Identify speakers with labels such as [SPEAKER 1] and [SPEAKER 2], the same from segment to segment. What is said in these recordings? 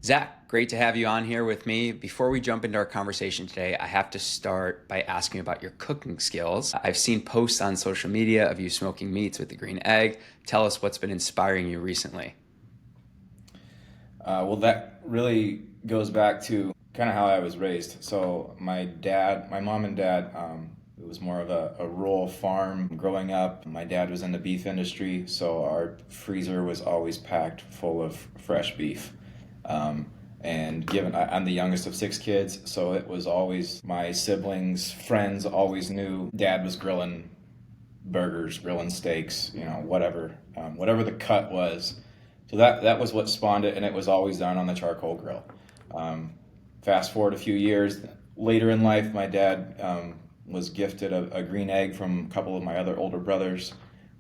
[SPEAKER 1] Zach, great to have you on here with me. Before we jump into our conversation today, I have to start by asking about your cooking skills. I've seen posts on social media of you smoking meats with the green egg. Tell us what's been inspiring you recently.
[SPEAKER 2] Well, that really goes back to kind of how I was raised. So my mom and dad, it was more of a rural farm growing up. My dad was in the beef industry, so our freezer was always packed full of fresh beef. And I'm the youngest of six kids, so it was always my siblings, friends always knew dad was grilling burgers, grilling steaks, whatever the cut was. So that was what spawned it, and it was always done on the charcoal grill. Um, Fast forward a few years later in life, my dad was gifted a green egg from a couple of my other older brothers,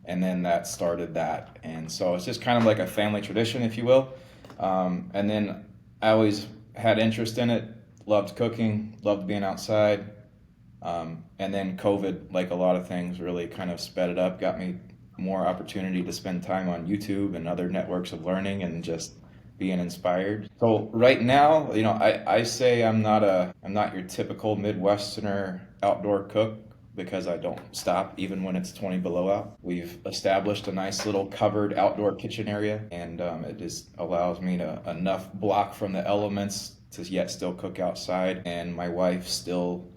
[SPEAKER 2] and then that started that. And so it's just kind of like a family tradition, if you will. And then I always had interest in it, loved cooking, loved being outside. And then COVID, like a lot of things, really kind of sped it up, got me more opportunity to spend time on YouTube and other networks of learning and just being inspired. So right now, I say I'm not your typical Midwesterner outdoor cook because I don't stop even when it's 20 below out. We've established a nice little covered outdoor kitchen area, and it just allows me to enough block from the elements to yet still cook outside. And my wife still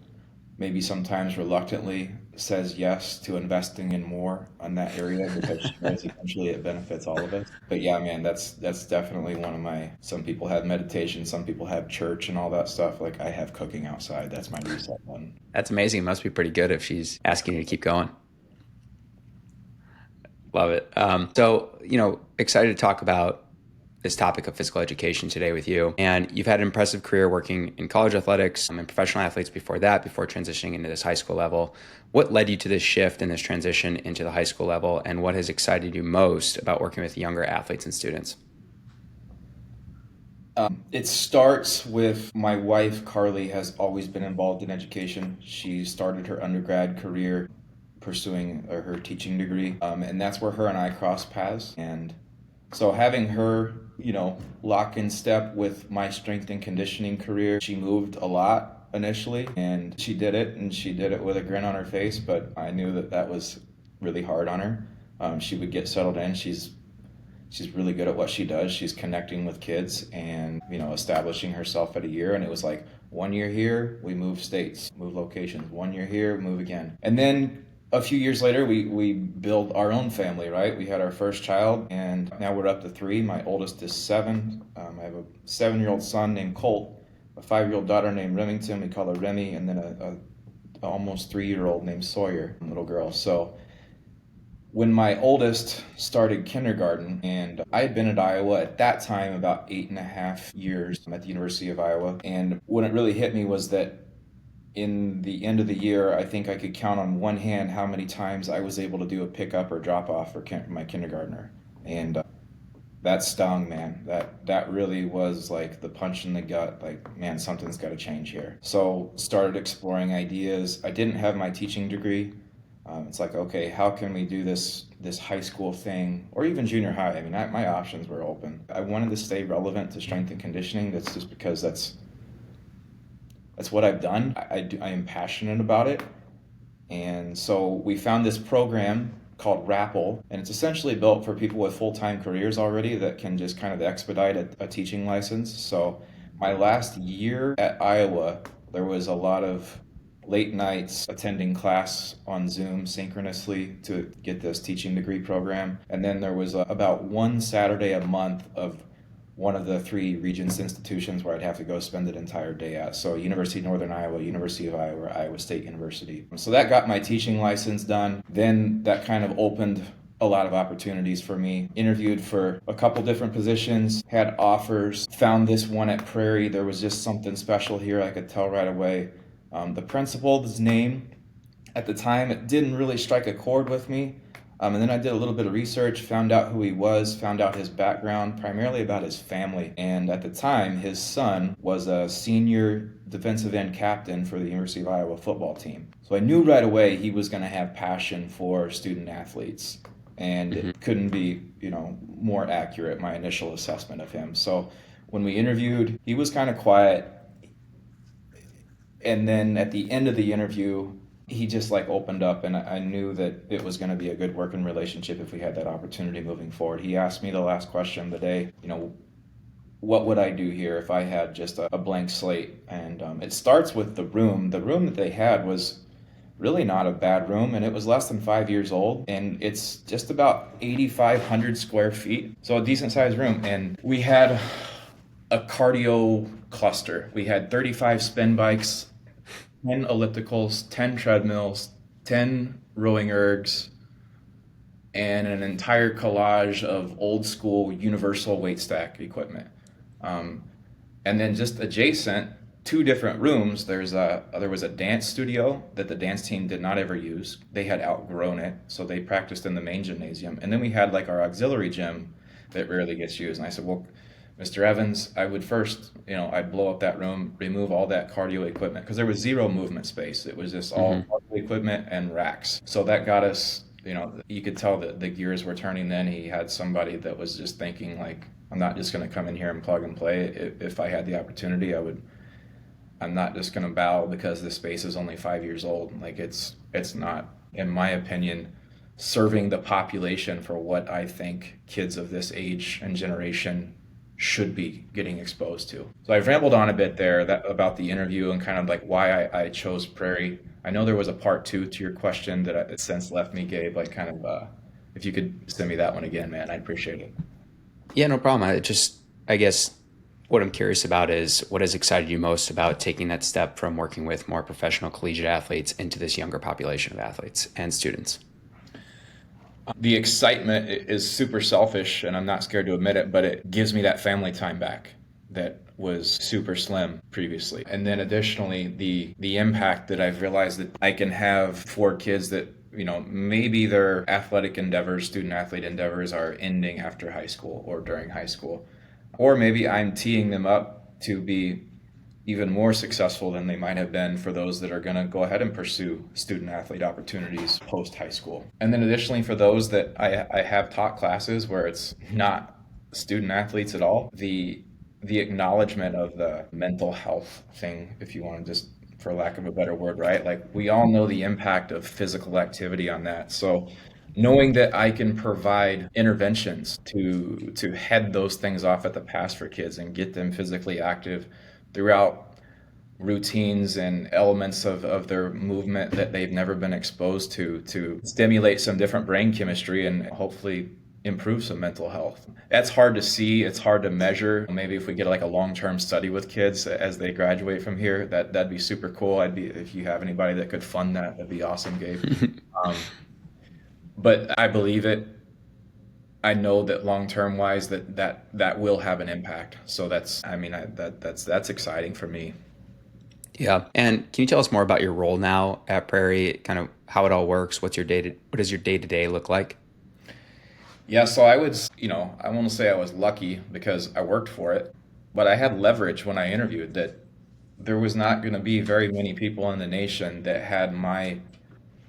[SPEAKER 2] maybe sometimes reluctantly says yes to investing in more on that area because she knows eventually it benefits all of us. But yeah, man, that's definitely one of some people have meditation, some people have church and all that stuff. Like I have cooking outside. That's my reset one.
[SPEAKER 1] That's amazing. It must be pretty good if she's asking you to keep going. Love it. Excited to talk about this topic of physical education today with you. And you've had an impressive career working in college athletics and professional athletes before that, before transitioning into this high school level. What led you to this shift and this transition into the high school level, and what has excited you most about working with younger athletes and students?
[SPEAKER 2] It starts with my wife, Carly, has always been involved in education. She started her undergrad career pursuing her teaching degree, and that's where her and I crossed paths. And so having her, lock in step with my strength and conditioning career, she moved a lot initially, and she did it, and she did it with a grin on her face, but I knew that was really hard on her. She would get settled in. She's really good at what she does. She's connecting with kids and, establishing herself at a year. And it was like 1 year here, we move states, move locations. 1 year here, move again. And then a few years later, we build our own family, right? We had our first child, and now we're up to three. My oldest is 7. I have a 7-year-old son named Colt, a 5-year-old daughter named Remington. We call her Remy, and then a almost 3-year-old named Sawyer, a little girl. So when my oldest started kindergarten, and I had been at Iowa at that time about 8.5 years at the University of Iowa, and when it really hit me was that in the end of the year, I think I could count on one hand how many times I was able to do a pickup or drop off for my kindergartner. And that stung, man. That really was like the punch in the gut. Like, man, something's got to change here. So started exploring ideas. I didn't have my teaching degree. It's like, okay, how can we do this high school thing, or even junior high? I mean, my options were open. I wanted to stay relevant to strength and conditioning. That's just because that's what I've done. I am passionate about it. And so we found this program called RAPPL, and it's essentially built for people with full-time careers already that can just kind of expedite a teaching license. So my last year at Iowa, there was a lot of late nights attending class on Zoom synchronously to get this teaching degree program. And then there was about one Saturday a month of one of the 3 Regents institutions where I'd have to go spend an entire day at. So University of Northern Iowa, University of Iowa, Iowa State University. So that got my teaching license done. Then that kind of opened a lot of opportunities for me. Interviewed for a couple different positions, had offers, found this one at Prairie. There was just something special here, I could tell right away. The principal's name, at the time, it didn't really strike a chord with me. And then I did a little bit of research, found out who he was, found out his background, primarily about his family. And at the time, his son was a senior defensive end captain for the University of Iowa football team. So I knew right away he was going to have passion for student athletes. And it couldn't be, more accurate, my initial assessment of him. So When we interviewed, he was kind of quiet. And then at the end of the interview, he just like opened up, and I knew that it was going to be a good working relationship if we had that opportunity moving forward. He asked me the last question of the day, what would I do here if I had just a blank slate? And it starts with the room. The room that they had was really not a bad room, and it was less than 5 years old, and it's just about 8,500 square feet, so a decent sized room. And we had a cardio cluster. We had 35 spin bikes, 10 ellipticals, 10 treadmills, 10 rowing ergs, and an entire collage of old school universal weight stack equipment. Um, and then just adjacent, two different rooms. There was a dance studio that the dance team did not ever use. They had outgrown it, so they practiced in the main gymnasium. And then we had like our auxiliary gym that rarely gets used. And I said, well, Mr. Evans, I would first, I'd blow up that room, remove all that cardio equipment, because there was zero movement space. It was just all cardio equipment and racks. So that got us, you could tell that the gears were turning then. He had somebody that was just thinking like, I'm not just going to come in here and plug and play. If I had the opportunity, I'm not just going to bow because the space is only 5 years old. Like it's not, in my opinion, serving the population for what I think kids of this age and generation should be getting exposed to. So I've rambled on a bit there about the interview and kind of like why I chose Prairie. I know there was a part two to your question that it since left me, Gabe. Like kind of, if you could send me that one again, man, I'd appreciate it.
[SPEAKER 1] Yeah, no problem. I guess what I'm curious about is what has excited you most about taking that step from working with more professional collegiate athletes into this younger population of athletes and students?
[SPEAKER 2] The excitement is super selfish, and I'm not scared to admit it, but it gives me that family time back that was super slim previously. And then additionally, the impact that I've realized that I can have for kids that, maybe their athletic endeavors, student athlete endeavors are ending after high school or during high school. Or maybe I'm teeing them up to be even more successful than they might have been for those that are going to go ahead and pursue student athlete opportunities post high school. And then additionally, for those that I have taught classes where it's not student athletes at all, the acknowledgement of the mental health thing, if you want to just, for lack of a better word, right? Like we all know the impact of physical activity on that. So knowing that I can provide interventions to head those things off at the pass for kids and get them physically active throughout routines and elements of their movement that they've never been exposed to stimulate some different brain chemistry and hopefully improve some mental health. That's hard to see, it's hard to measure. Maybe if we get like a long-term study with kids as they graduate from here, that'd be super cool. If you have anybody that could fund that, that'd be awesome, Gabe. But I believe it. I know that long-term wise that will have an impact. So that's exciting for me.
[SPEAKER 1] Yeah. And can you tell us more about your role now at Prairie, kind of how it all works? What does your day-to-day look like?
[SPEAKER 2] Yeah, so I want to say I was lucky because I worked for it, but I had leverage when I interviewed that there was not going to be very many people in the nation that had my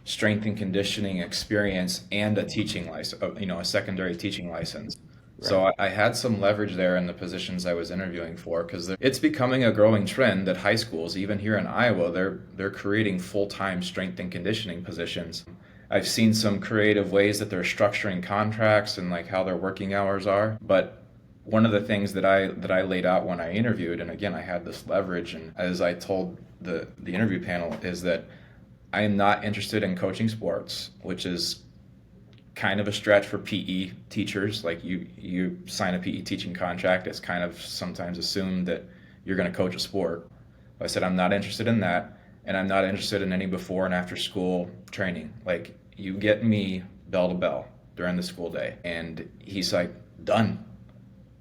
[SPEAKER 2] strength and conditioning experience and a teaching license, a secondary teaching license. Right. So I had some leverage there in the positions I was interviewing for because it's becoming a growing trend that high schools, even here in Iowa, they're creating full-time strength and conditioning positions. I've seen some creative ways that they're structuring contracts and like how their working hours are. But one of the things that I laid out when I interviewed, and again I had this leverage, and as I told the interview panel, is that I am not interested in coaching sports, which is kind of a stretch for PE teachers. Like you sign a PE teaching contract, it's kind of sometimes assumed that you're going to coach a sport. I said I'm not interested in that, and I'm not interested in any before and after school training. Like you get me bell to bell during the school day. And he's like, done.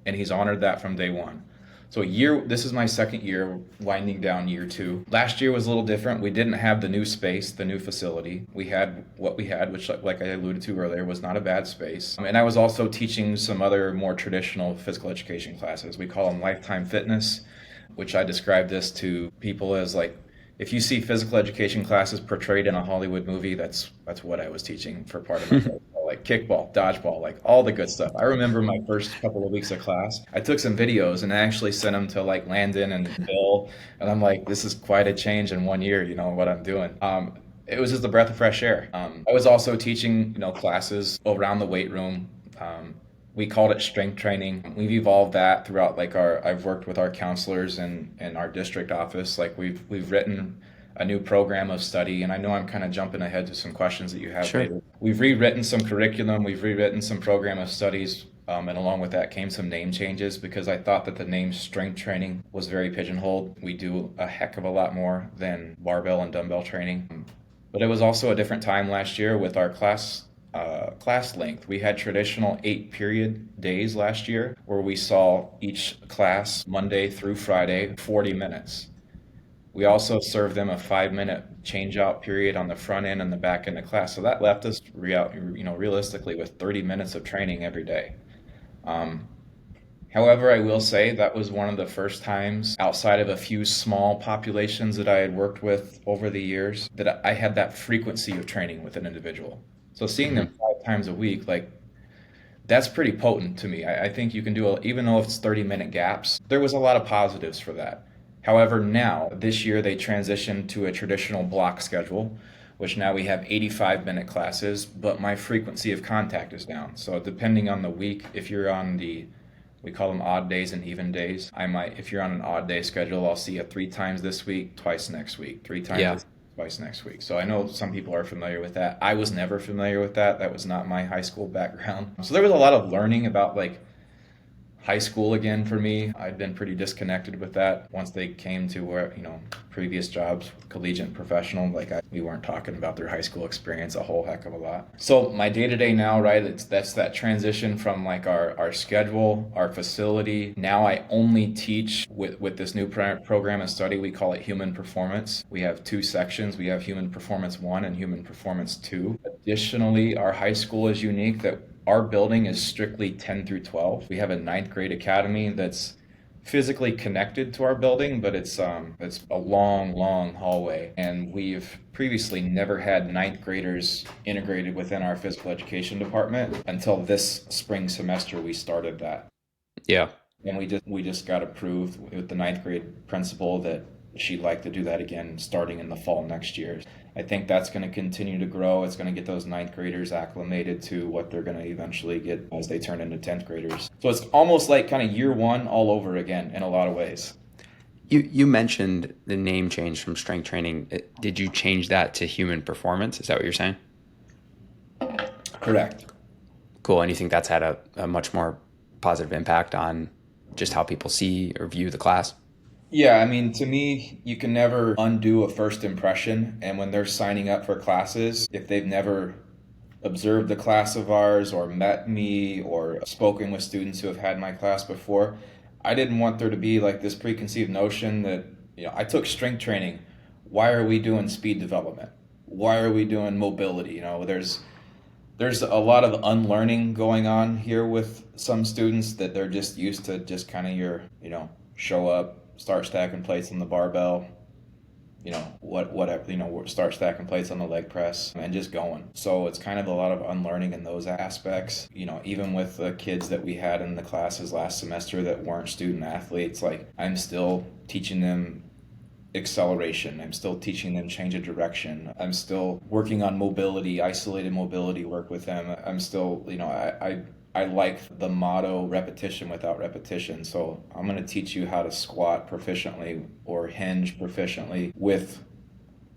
[SPEAKER 2] And he's honored that from day one. So this is my second year, winding down year two. Last year was a little different. We didn't have the new space, the new facility. We had what we had, which like I alluded to earlier, was not a bad space. And I was also teaching some other more traditional physical education classes. We call them lifetime fitness, which I describe this to people as like, if you see physical education classes portrayed in a Hollywood movie, that's what I was teaching for part of my life. like kickball, dodgeball, like all the good stuff. I remember my first couple of weeks of class, I took some videos and I actually sent them to like Landon and Bill, and I'm like, this is quite a change in 1 year, what I'm doing. It was just a breath of fresh air. I was also teaching, classes around the weight room. Um, we called it strength training. We've evolved that throughout like I've worked with our counselors and our district office. Like we've written a new program of study, and I know I'm kind of jumping ahead to some questions that you have
[SPEAKER 1] Sure.
[SPEAKER 2] later. We've rewritten some curriculum, we've rewritten some program of studies, and along with that came some name changes because I thought that the name strength training was very pigeonholed. We do a heck of a lot more than barbell and dumbbell training. But it was also a different time last year with our class length. We had traditional 8 period days last year where we saw each class Monday through Friday 40 minutes. We also served them a 5 minute change out period on the front end and the back end of class. So that left us realistically with 30 minutes of training every day. Um, However, I will say that was one of the first times outside of a few small populations that I had worked with over the years that I had that frequency of training with an individual. So seeing them
[SPEAKER 1] Hmm.
[SPEAKER 2] 5 times a week, like that's pretty potent to me. I think you can do, even though it's 30-minute gaps, there was a lot of positives for that. However, now, this year, they transitioned to a traditional block schedule, which now we have 85-minute classes, but my frequency of contact is down. So depending on the week, if you're on we call them odd days and even days. If you're on an odd day schedule, I'll see you 3 times this week, twice next week, 3 times
[SPEAKER 1] Yeah.
[SPEAKER 2] this week, twice next week. So I know some people are familiar with that. I was never familiar with that. That was not my high school background. So there was a lot of learning about like high school again for me. I'd been pretty disconnected with that once they came to where, previous jobs, collegiate and professional, we weren't talking about their high school experience a whole heck of a lot. So my day to day now, right, that's that transition from like our schedule, our facility. Now I only teach with this new program and study. We call it human performance. We have 2 sections. We have human performance 1 and human performance 2. Additionally, our high school is unique that our building is strictly 10 through 12. We have a ninth grade academy that's physically connected to our building, but it's a long hallway, and we've previously never had ninth graders integrated within our physical education department until this spring semester we started that.
[SPEAKER 1] Yeah.
[SPEAKER 2] And we just got approved with the ninth grade principal that she'd like to do that again starting in the fall next year. I think that's going to continue to grow. It's going to get those ninth graders acclimated to what they're going to eventually get as they turn into 10th graders. So it's almost like kind of year one all over again in a lot of ways.
[SPEAKER 1] You mentioned the name change from strength training. Did you change that to human performance? Is that what you're saying?
[SPEAKER 2] Correct.
[SPEAKER 1] Cool. And you think that's had a much more positive impact on just how people see or view the class?
[SPEAKER 2] Yeah, I mean, to me, you can never undo a first impression. And when they're signing up for classes, if they've never observed a class of ours or met me or spoken with students who have had my class before, I didn't want there to be like this preconceived notion that, I took strength training. Why are we doing speed development? Why are we doing mobility? There's a lot of unlearning going on here with some students that they're just used to just kind of show up, start stacking plates on the barbell, start stacking plates on the leg press and just going. So it's kind of a lot of unlearning in those aspects. Even with the kids that we had in the classes last semester that weren't student athletes, like I'm still teaching them acceleration. I'm still teaching them change of direction. I'm still working on mobility, isolated mobility work with them. I'm still, I like the motto repetition without repetition. So I'm going to teach you how to squat proficiently or hinge proficiently with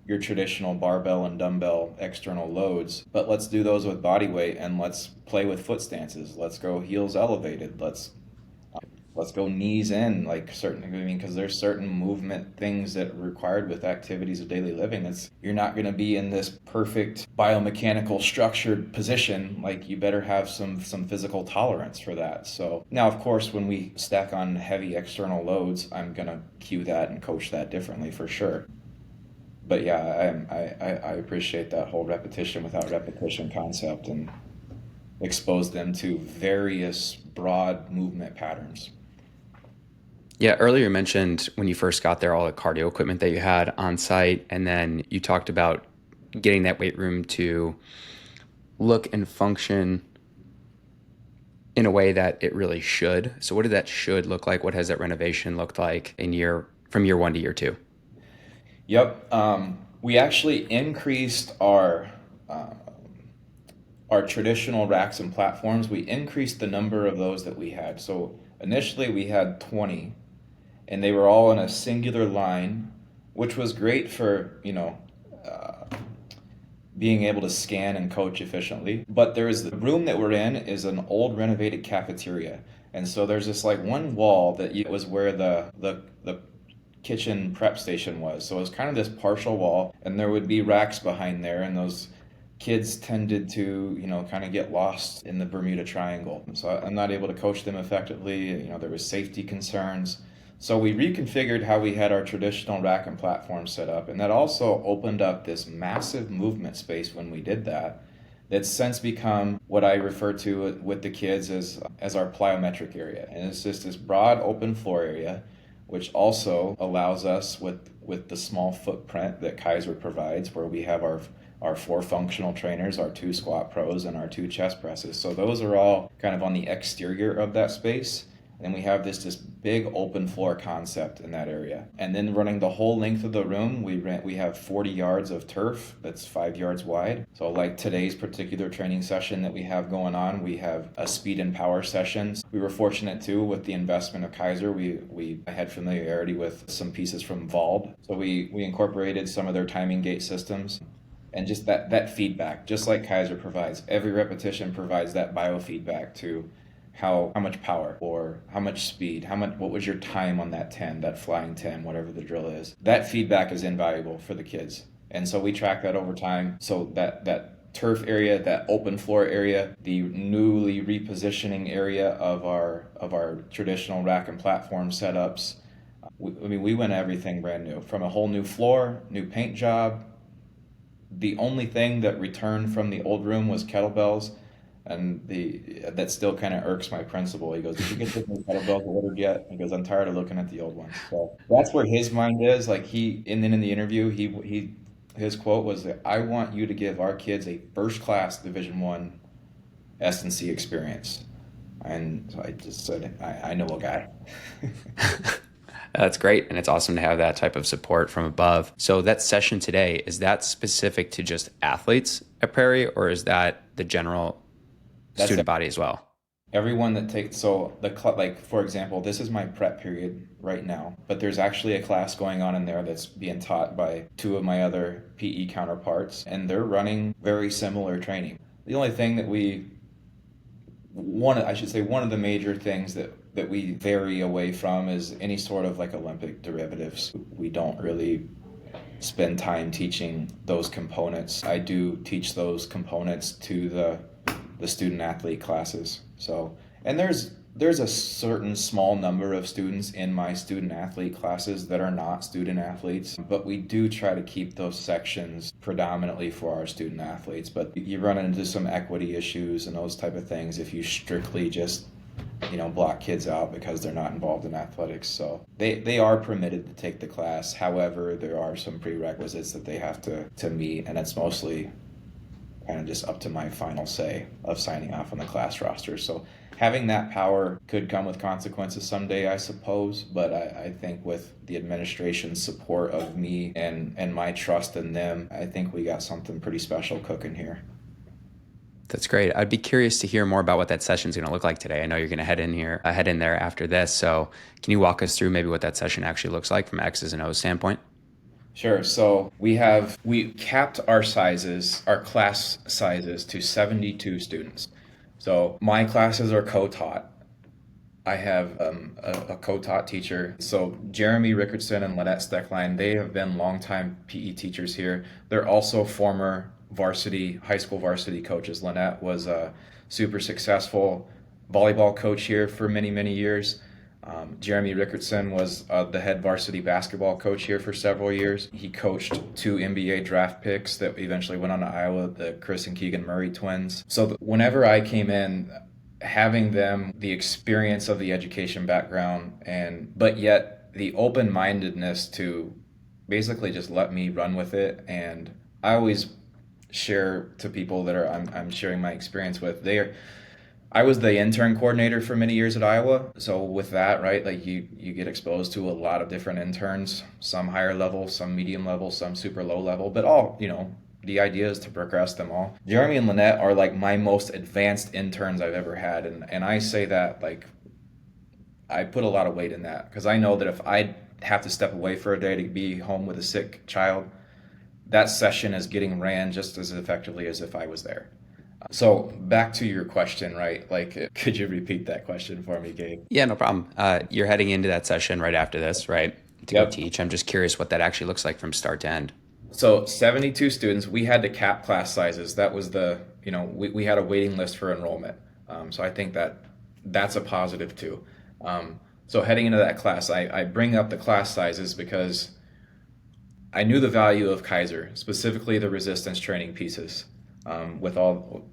[SPEAKER 2] your traditional barbell and dumbbell external loads. But let's do those with body weight and let's play with foot stances. Let's go heels elevated. Let's go knees in, because there's certain movement things that are required with activities of daily living. You're not going to be in this perfect biomechanical structured position. Like you better have some physical tolerance for that. So now, of course, when we stack on heavy external loads, I'm going to cue that and coach that differently for sure. But yeah, I appreciate that whole repetition without repetition concept and expose them to various broad movement patterns.
[SPEAKER 1] Yeah, earlier you mentioned when you first got there, all the cardio equipment that you had on site, and then you talked about getting that weight room to look and function in a way that it really should. So what did that should look like? What has that renovation looked like in from year one to year two?
[SPEAKER 2] Yep. We actually increased uh, our traditional racks and platforms. We increased the number of those that we had. So initially we had 20, and they were all in a singular line, which was great for, being able to scan and coach efficiently. But there's the room that we're in is an old renovated cafeteria. And so there's this like one wall was where the kitchen prep station was. So it was kind of this partial wall, and there would be racks behind there, and those kids tended to, kind of get lost in the Bermuda Triangle. So I'm not able to coach them effectively. There was safety concerns. So we reconfigured how we had our traditional rack and platform set up, and that also opened up this massive movement space when we did that. That's since become what I refer to with the kids as our plyometric area, and it's just this broad open floor area, which also allows us with the small footprint that Kaiser provides, where we have our four functional trainers, our two squat pros, and our two chest presses. So those are all kind of on the exterior of that space. And we have this big open floor concept in that area. And then running the whole length of the room, we have 40 yards of turf that's 5 yards wide. So like today's particular training session that we have going on, we have a speed and power sessions. We were fortunate too with the investment of Kaiser. We had familiarity with some pieces from Vald. So we incorporated some of their timing gate systems. And just that feedback, just like Kaiser provides, every repetition provides that biofeedback to how much power or how much speed, what was your time on that 10, that flying 10, whatever the drill is. That feedback is invaluable for the kids. And so we track that over time. So that turf area, that open floor area, the newly repositioning area of our traditional rack and platform setups. We went everything brand new, from a whole new floor, new paint job. The only thing that returned from the old room was kettlebells, and that still kind of irks my principal. He goes, "Did you get the new kettlebells ordered yet?" He goes, "I'm tired of looking at the old ones." So that's where his mind is. Like and then in the interview, his quote was that, "I want you to give our kids a first class Division I S&C experience." And so I just said, I know a guy.
[SPEAKER 1] That's great. And it's awesome to have that type of support from above. So that session today, is that specific to just athletes at Prairie, or is that the general
[SPEAKER 2] That's
[SPEAKER 1] student body as well?
[SPEAKER 2] everyone that takes, so like for example, this is my prep period right now, but there's actually a class going on in there that's being taught by two of my other PE counterparts, and they're running very similar training. The only thing that one of the major things that we vary away from is any sort of like Olympic derivatives. We don't really spend time teaching those components. I do teach those components to the student athlete classes. So, and there's a certain small number of students in my student athlete classes that are not student athletes, but we do try to keep those sections predominantly for our student athletes. But you run into some equity issues and those type of things if you strictly just block kids out because they're not involved in athletics. So they are permitted to take the class. However, there are some prerequisites that they have to meet, and it's mostly kind of just up to my final say of signing off on the class roster. So having that power could come with consequences someday, I suppose, but I think with the administration's support of me and my trust in them, I think we got something pretty special cooking here.
[SPEAKER 1] That's great. I'd be curious to hear more about what that session is going to look like today. I know you're going to head in there after this. So can you walk us through maybe what that session actually looks like from X's and O's standpoint?
[SPEAKER 2] Sure. So we capped our class sizes to 72 students. So my classes are co-taught. I have a co-taught teacher. So Jeremy Rickardson and Lynette Steckline, they have been longtime PE teachers here. They're also former high school varsity coaches. Lynette was a super successful volleyball coach here for many, many years. Jeremy Rickardson was the head varsity basketball coach here for several years. He coached two NBA draft picks that eventually went on to Iowa, the Chris and Keegan Murray twins. So whenever I came in, having them the experience of the education background, but yet the open-mindedness to basically just let me run with it. And I always share to people that I'm sharing my experience with. I was the intern coordinator for many years at Iowa. So with that, right, like you get exposed to a lot of different interns, some higher level, some medium level, some super low level, but all, the idea is to progress them all. Jeremy and Lynette are like my most advanced interns I've ever had. And I say that like I put a lot of weight in that because I know that if I have to step away for a day to be home with a sick child, that session is getting ran just as effectively as if I was there. So back to your question, right? Like, could you repeat that question for me, Gabe?
[SPEAKER 1] Yeah, no problem. You're heading into that session right after this, right? To go
[SPEAKER 2] Yep.
[SPEAKER 1] teach. I'm just curious what that actually looks like from start to end.
[SPEAKER 2] So 72 students, we had to cap class sizes. That was we had a waiting list for enrollment. So I think that's a positive too. So heading into that class, I bring up the class sizes because I knew the value of Kaiser, specifically the resistance training pieces, with all,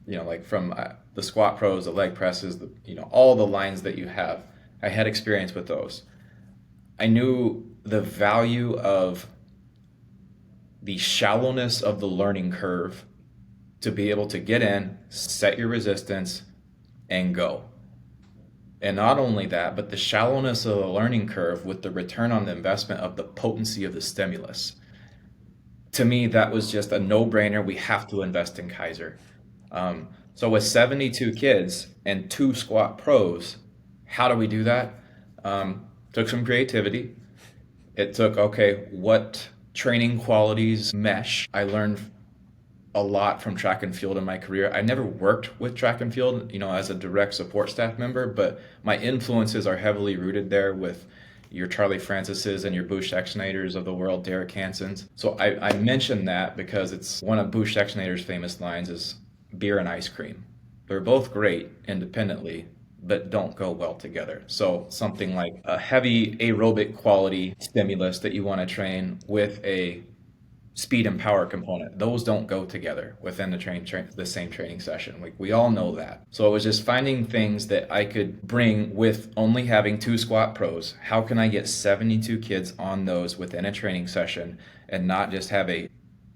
[SPEAKER 2] like from the squat pros, the leg presses, all the lines that you have. I had experience with those. I knew the value of the shallowness of the learning curve to be able to get in, set your resistance, and go. And not only that, but the shallowness of the learning curve with the return on the investment of the potency of the stimulus. To me, that was just a no-brainer. We have to invest in Kaiser. So with 72 kids and 2 squat pros, how do we do that? Took some creativity. It took, okay, what training qualities mesh? I learned a lot from track and field in my career. I never worked with track and field, as a direct support staff member, but my influences are heavily rooted there with your Charlie Francises and your Bush Exnators of the world, Derek Hansons. So I mentioned that because it's one of Bush Exnator's famous lines is beer and ice cream. They're both great independently, but don't go well together. So something like a heavy aerobic quality stimulus that you want to train with a speed and power component, those don't go together within the same training session. Like we all know that. So it was just finding things that I could bring with only having 2 squat pros. How can I get 72 kids on those within a training session and not just have a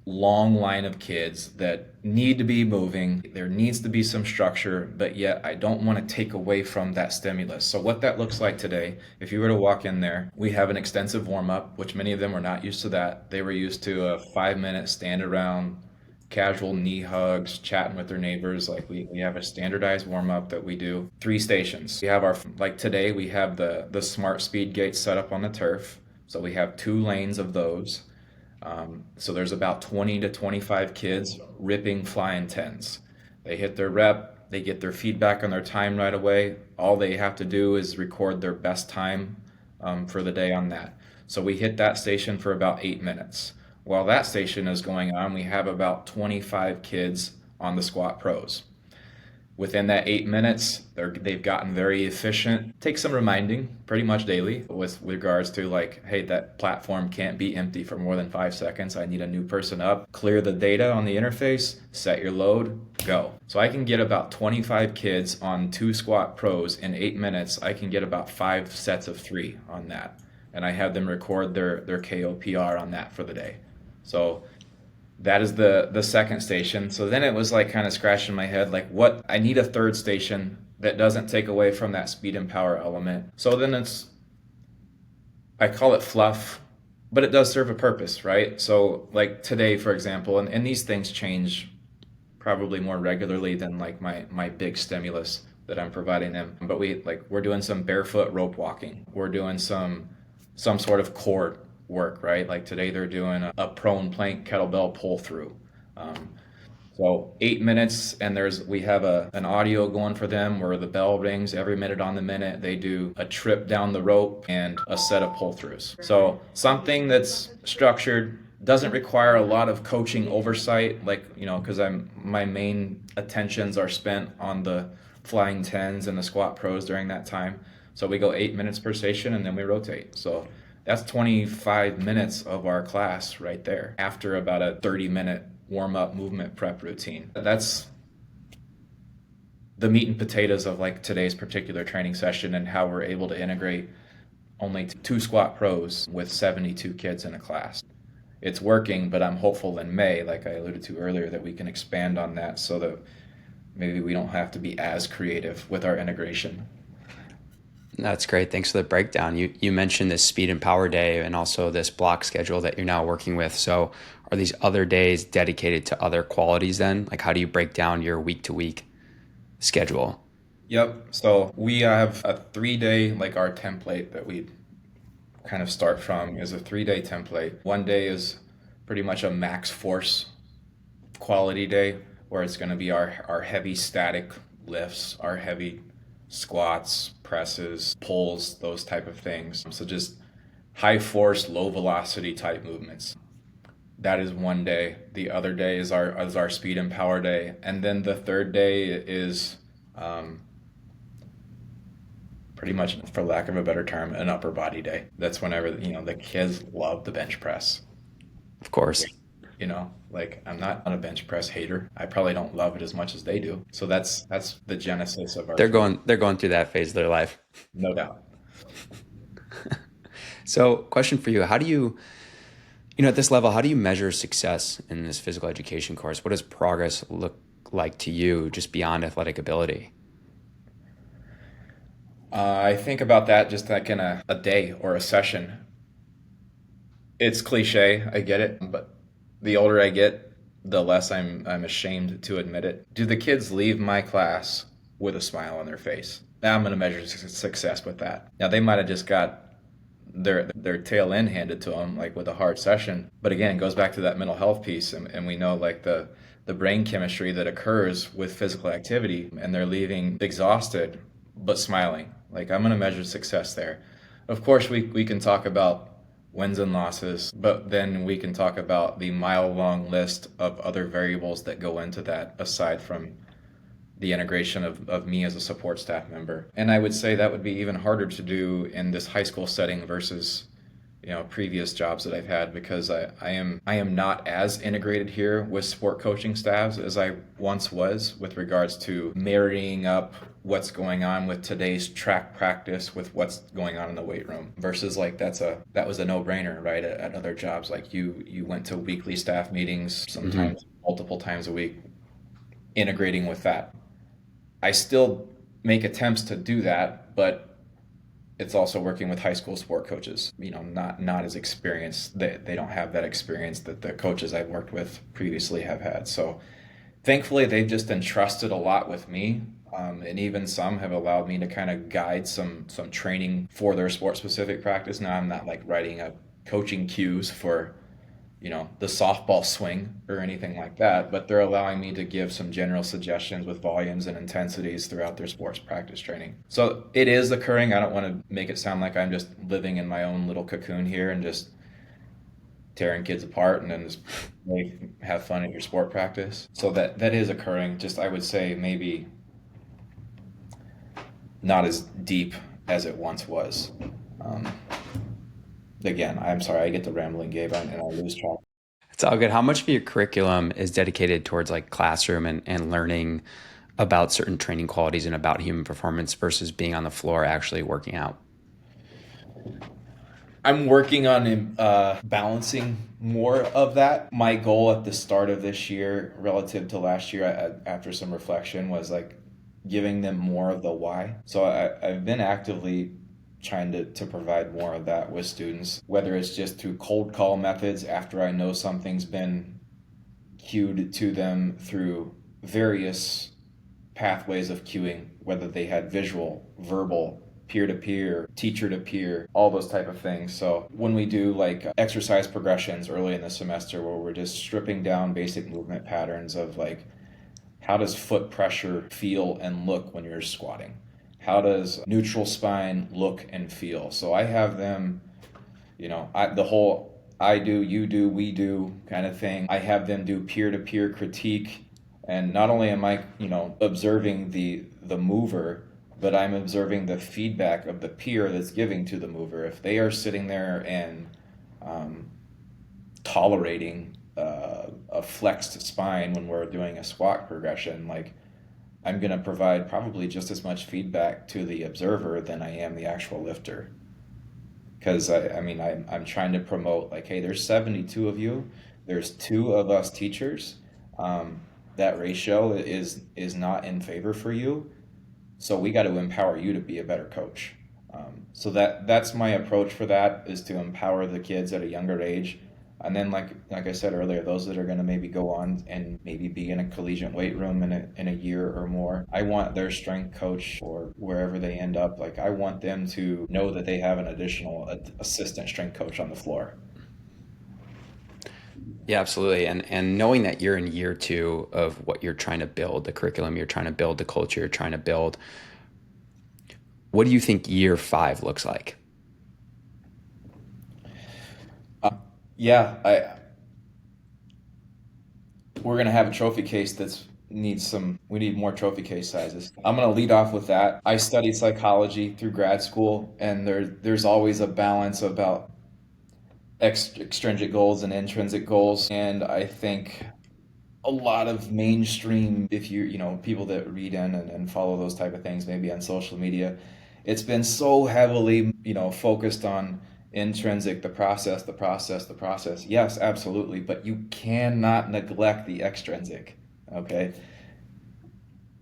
[SPEAKER 2] long line of kids that need to be moving? There needs to be some structure, but yet I don't want to take away from that stimulus. So what that looks like today, if you were to walk in there, we have an extensive warm-up, which many of them were not used to that. They were used to a 5-minute stand around, casual knee hugs, chatting with their neighbors. Like we have a standardized warm-up that we do. 3 stations. We have like today, we have the smart speed gates set up on the turf. So we have 2 lanes of those. So there's about 20 to 25 kids ripping flying tens. They hit their rep, they get their feedback on their time right away. All they have to do is record their best time for the day on that. So we hit that station for about 8 minutes. While that station is going on, we have about 25 kids on the squat pros. Within that 8 minutes, they've gotten very efficient. Take some reminding pretty much daily with regards to like, hey, that platform can't be empty for more than 5 seconds. I need a new person up. Clear the data on the interface, set your load, go. So I can get about 25 kids on 2 squat pros in 8 minutes. I can get about 5 sets of 3 on that. And I have them record their KOPR on that for the day. So that is the second station. So then it was like kind of scratching my head, like what I need a third station that doesn't take away from that speed and power element. So then I call it fluff, but it does serve a purpose, right? So like today, for example, and these things change probably more regularly than like my big stimulus that I'm providing them. But we're doing some barefoot rope walking. We're doing some sort of core work, right? Like today they're doing a prone plank kettlebell pull through. So 8 minutes, and we have an audio going for them where the bell rings every minute on the minute. They do a trip down the rope and a set of pull throughs. So something that's structured, doesn't require a lot of coaching oversight, like, because my main attentions are spent on the flying tens and the squat pros during that time. So we go 8 minutes per station and then we rotate. So that's 25 minutes of our class right there after about a 30-minute warm-up movement prep routine. That's the meat and potatoes of like today's particular training session and how we're able to integrate only 2 squat pros with 72 kids in a class. it's working, but I'm hopeful in May, like I alluded to earlier, that we can expand on that so that maybe we don't have to be as creative with our integration.
[SPEAKER 1] That's great. Thanks for the breakdown. You mentioned this speed and power day and also this block schedule that you're now working with. So are these other days dedicated to other qualities then? Like how do you break down your week to week schedule?
[SPEAKER 2] Yep. So we have a 3 day, like our template that we kind of start from is a 3 day template. One day is pretty much a max force quality day where it's going to be our heavy static lifts, our heavy squats, presses, pulls, those type of things. So just high force, low velocity type movements. That is one day. The other day is our speed and power day, and then the third day is um, pretty much, for lack of a better term, an upper body day. That's whenever the kids love the bench press.
[SPEAKER 1] Of course.
[SPEAKER 2] Like I'm not a bench press hater. I probably don't love it as much as they do. So that's the genesis of our three,
[SPEAKER 1] They're going through that phase of their life.
[SPEAKER 2] no doubt.
[SPEAKER 1] So, question for you, how do you at this level, how do you measure success in this physical education course? What does progress look like to you just beyond athletic ability?
[SPEAKER 2] I think about that just like in a day or a session. It's cliche, I get it, but the older I get, the less I'm ashamed to admit it. Do the kids leave my class with a smile on their face? Now I'm going to measure success with that. Now they might have just got their tail end handed to them, like with a hard session. But again, it goes back to that mental health piece, and we know like the brain chemistry that occurs with physical activity, and they're leaving exhausted but smiling. Like I'm going to measure success there. Of course, we can talk about wins and losses, but then we can talk about the mile-long list of other variables that go into that aside from the integration of me as a support staff member. And I would say that would be even harder to do in this high school setting versus previous jobs that I've had, because I am not as integrated here with sport coaching staffs as I once was with regards to marrying up what's going on with today's track practice with what's going on in the weight room versus like that was a no-brainer, right? At other jobs, like you went to weekly staff meetings,
[SPEAKER 1] Hmm.
[SPEAKER 2] sometimes multiple times a week, integrating with that. I still make attempts to do that, but it's also working with high school sport coaches, not as experienced. They don't have that experience that the coaches I've worked with previously have had. So thankfully, they've just entrusted a lot with me. And even some have allowed me to kind of guide some training for their sport specific practice. Now I'm not like writing up coaching cues for the softball swing or anything like that, but they're allowing me to give some general suggestions with volumes and intensities throughout their sports practice training. So it is occurring. I don't want to make it sound like I'm just living in my own little cocoon here and just tearing kids apart and then just have fun at your sport practice. So that is occurring. Just I would say maybe not as deep as it once was. Um, Again, I'm sorry, I get the rambling, Gabe, and I lose track.
[SPEAKER 1] It's all good. How much of your curriculum is dedicated towards like classroom and learning about certain training qualities and about human performance versus being on the floor actually working out?
[SPEAKER 2] I'm working on balancing more of that. My goal at the start of this year, relative to last year, after some reflection, was like giving them more of the why. So I've been actively trying to provide more of that with students, whether it's just through cold call methods after I know something's been cued to them through various pathways of cueing, whether they had visual, verbal, peer-to-peer, teacher-to-peer, all those type of things. So when we do like exercise progressions early in the semester where we're just stripping down basic movement patterns of like how does foot pressure feel and look when you're squatting? How does neutral spine look and feel? So I have them, the whole I do, you do, we do kind of thing. I have them do peer-to-peer critique, and not only am I, observing the mover, but I'm observing the feedback of the peer that's giving to the mover. If they are sitting there and um, tolerating a flexed spine when we're doing a squat progression, like I'm going to provide probably just as much feedback to the observer than I am the actual lifter. because I mean, I'm trying to promote like, hey, there's 72 of you, there's two of us teachers. Um, that ratio is not in favor for you, so we got to empower you to be a better coach. So that's my approach for that, is to empower the kids at a younger age. And then like I said earlier, those that are going to maybe go on and maybe be in a collegiate weight room in a year or more, I want their strength coach, or wherever they end up, like I want them to know that they have an additional assistant strength coach on the floor.
[SPEAKER 1] Yeah, absolutely. And knowing that you're in year two of what you're trying to build, the curriculum you're trying to build, the culture you're trying to build, what do you think year five looks like?
[SPEAKER 2] Yeah, I we're gonna have a trophy case that's needs some we need more trophy case sizes. I'm gonna lead off with that. I studied psychology through grad school, and there's always a balance about extrinsic goals and intrinsic goals. And I think a lot of mainstream, if you know, people that read in and follow those type of things, maybe on social media, it's been so heavily, focused on intrinsic, the process. Yes, absolutely, but you cannot neglect the extrinsic. Okay,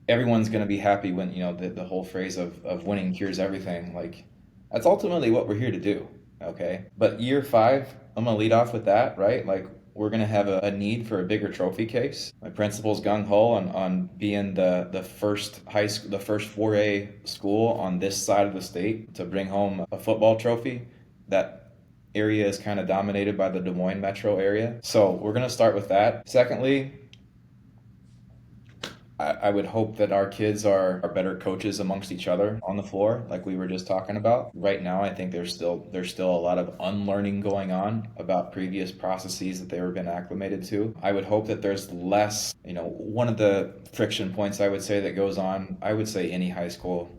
[SPEAKER 2] everyone's going to be happy when, the whole phrase of winning cures everything. Like, that's ultimately what we're here to do. Okay, but year five, I'm going to lead off with that, right? Like, we're going to have a need for a bigger trophy case. My principal's gung-ho on being the first high school, the first 4A school on this side of the state to bring home a football trophy. That area is kind of dominated by the Des Moines metro area, so we're going to start with that. Secondly, I would hope that our kids are better coaches amongst each other on the floor, like we were just talking about. Right now, I think there's still a lot of unlearning going on about previous processes that they were been acclimated to. I would hope that there's less, one of the friction points I would say that goes on, I would say any high school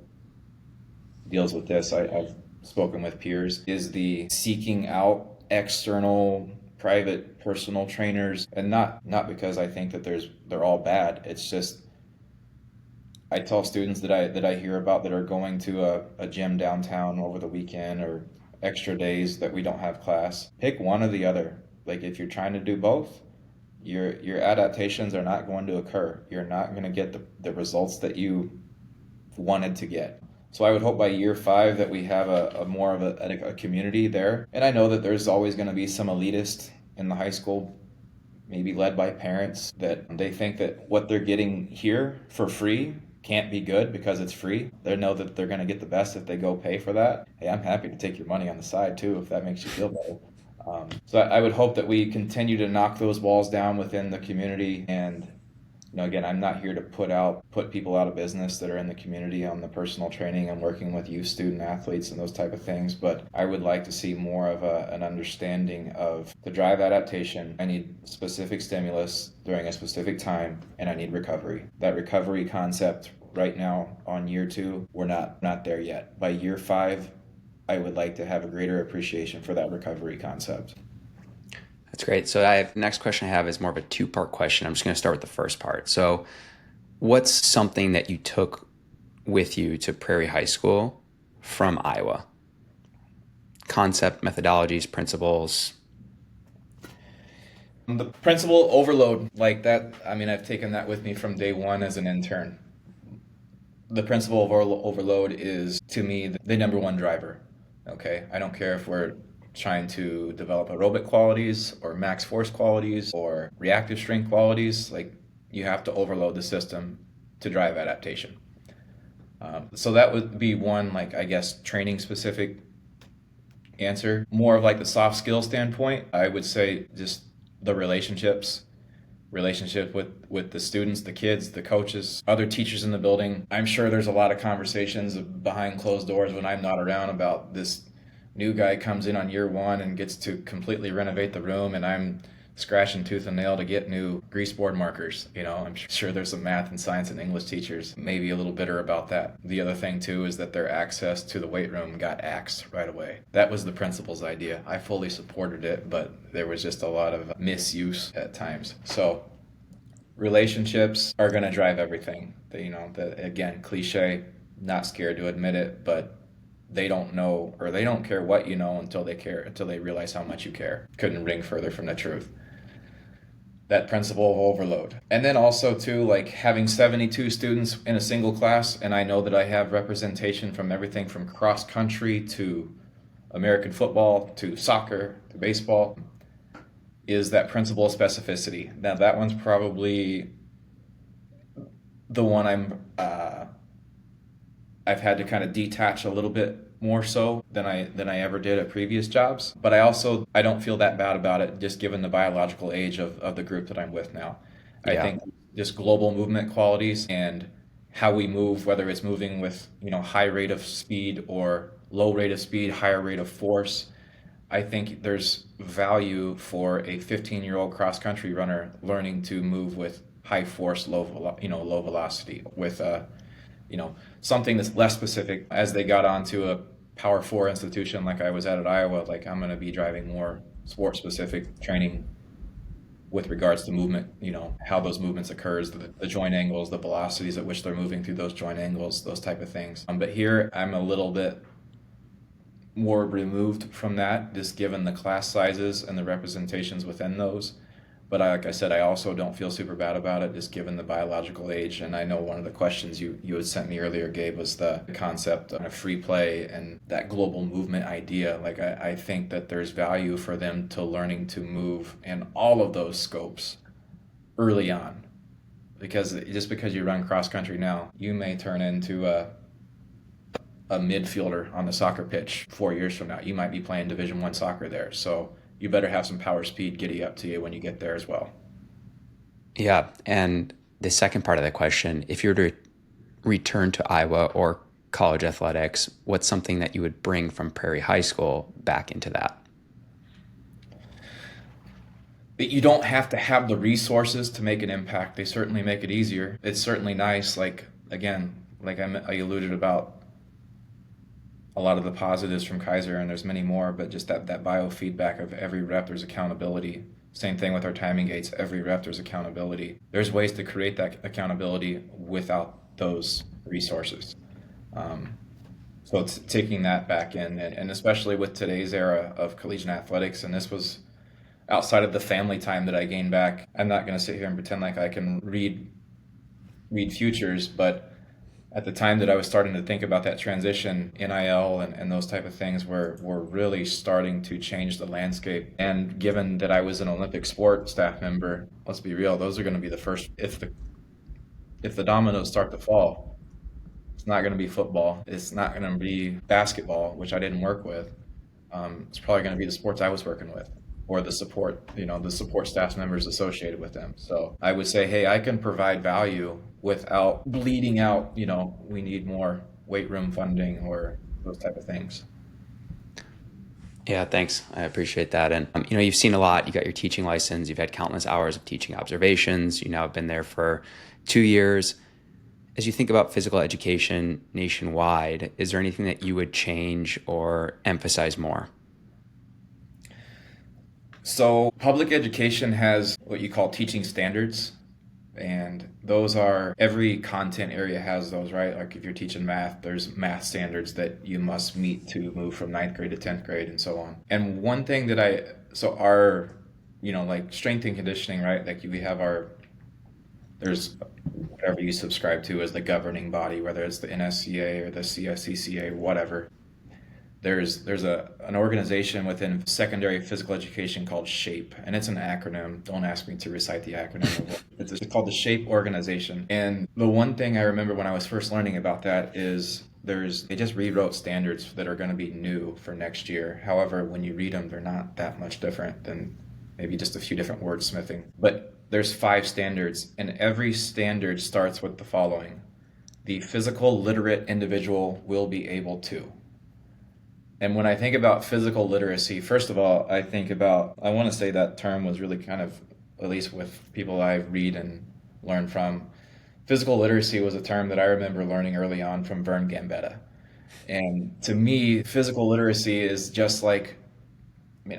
[SPEAKER 2] deals with this. I've spoken with peers, is the seeking out external private personal trainers, and not because I think that they're all bad. It's just I tell students that I hear about that are going to a gym downtown over the weekend, or extra days that we don't have class. Pick one or the other. Like, if you're trying to do both, your adaptations are not going to occur. You're not going to get the results that you wanted to get. So I would hope by year five that we have a more of a community there. And I know that there's always going to be some elitist in the high school, maybe led by parents, that they think that what they're getting here for free can't be good because it's free. They know that they're going to get the best if they go pay for that. Hey, I'm happy to take your money on the side too, if that makes you feel better. So I would hope that we continue to knock those walls down within the community. And again, I'm not here to put people out of business that are in the community on the personal training and working with youth student athletes and those type of things, but I would like to see more of an understanding of to drive adaptation. I need specific stimulus during a specific time, and I need recovery. That recovery concept right now on year two, we're not there yet. By year five, I would like to have a greater appreciation for that recovery concept.
[SPEAKER 1] That's great. So next question I have is more of a two-part question. I'm just going to start with the first part. So what's something that you took with you to Prairie High School from Iowa? Concept, methodologies, principles.
[SPEAKER 2] The principal overload, like that, I mean, I've taken that with me from day one as an intern. The principle of overload is, to me, the number one driver. Okay, I don't care if we're trying to develop aerobic qualities or max force qualities or reactive strength qualities. Like, you have to overload the system to drive adaptation. So that would be one, like, I guess, training specific answer. More of like the soft skill standpoint, I would say just the relationship with the students, the kids, the coaches, other teachers in the building. I'm sure there's a lot of conversations behind closed doors when I'm not around about this new guy comes in on year one and gets to completely renovate the room, and I'm scratching tooth and nail to get new grease board markers. I'm sure there's some math and science and English teachers maybe a little bitter about that. The other thing too is that their access to the weight room got axed right away. That was the principal's idea. I fully supported it, but there was just a lot of misuse at times. So relationships are going to drive everything. Again, cliche, not scared to admit it, but they don't know, or they don't care what you know until they realize how much you care. Couldn't ring further from the truth. That principle of overload. And then also too, like having 72 students in a single class, and I know that I have representation from everything from cross country to American football to soccer to baseball, is that principle of specificity. Now that one's probably the one I've had to kind of detach a little bit more so than I ever did at previous jobs. But I don't feel that bad about it, just given the biological age of the group that I'm with now. I
[SPEAKER 1] Yeah.
[SPEAKER 2] think just global movement qualities and how we move, whether it's moving with high rate of speed or low rate of speed, higher rate of force. I think there's value for a 15-year-old cross country runner learning to move with high force, low velocity with something that's less specific. As they got onto a Power Four institution like I was at Iowa, like I'm going to be driving more sport specific training with regards to movement, how those movements occurs, the joint angles, the velocities at which they're moving through those joint angles, those type of things. But here I'm a little bit more removed from that, just given the class sizes and the representations within those. But like I said, I also don't feel super bad about it, just given the biological age. And I know one of the questions you had sent me earlier, Gabe, was the concept of free play and that global movement idea. Like I think that there's value for them to learning to move in all of those scopes early on. Because just because you run cross country now, you may turn into a midfielder on the soccer pitch 4 years from now. You might be playing Division I soccer there. So you better have some power speed giddy up to you when you get there as well.
[SPEAKER 1] Yeah. And the second part of the question, if you were to return to Iowa or college athletics, what's something that you would bring from Prairie High School back into that?
[SPEAKER 2] That you don't have to have the resources to make an impact. They certainly make it easier. It's certainly nice. Like, again, like I alluded about a lot of the positives from Kaiser, and there's many more, but just that biofeedback of every rep, there's accountability. Same thing with our timing gates. Every rep, there's accountability. There's ways to create that accountability without those resources. So it's taking that back in, and especially with today's era of collegiate athletics, and this was outside of the family time that I gained back. I'm not going to sit here and pretend like I can read futures, but at the time that I was starting to think about that transition, NIL and those type of things were really starting to change the landscape. And given that I was an Olympic sport staff member, let's be real, those are going to be the first, if the dominoes start to fall, it's not going to be football. It's not going to be basketball, which I didn't work with. It's probably going to be the sports I was working with, or the support staff members associated with them. So I would say, hey, I can provide value without bleeding out, we need more weight room funding or those type of things.
[SPEAKER 1] Yeah, thanks. I appreciate that. And you've seen a lot. You got your teaching license. You've had countless hours of teaching observations. You now have been there for 2 years. As you think about physical education nationwide, is there anything that you would change or emphasize more?
[SPEAKER 2] So public education has what you call teaching standards. And those are, every content area has those, right? Like if you're teaching math, there's math standards that you must meet to move from ninth grade to 10th grade and so on. And one thing that our, like strength and conditioning, right? Like there's whatever you subscribe to as the governing body, whether it's the NSCA or the CSCCA, whatever. There's an organization within secondary physical education called SHAPE, and it's an acronym. Don't ask me to recite the acronym. It's called the SHAPE organization. And the one thing I remember when I was first learning about that is they just rewrote standards that are going to be new for next year. However, when you read them, they're not that much different than maybe just a few different wordsmithing. But there's 5 standards, and every standard starts with the following: the physical literate individual will be able to. And when I think about physical literacy, first of all, I want to say that term was really kind of, at least with people I read and learn from, physical literacy was a term that I remember learning early on from Vern Gambetta. And to me, physical literacy is just like,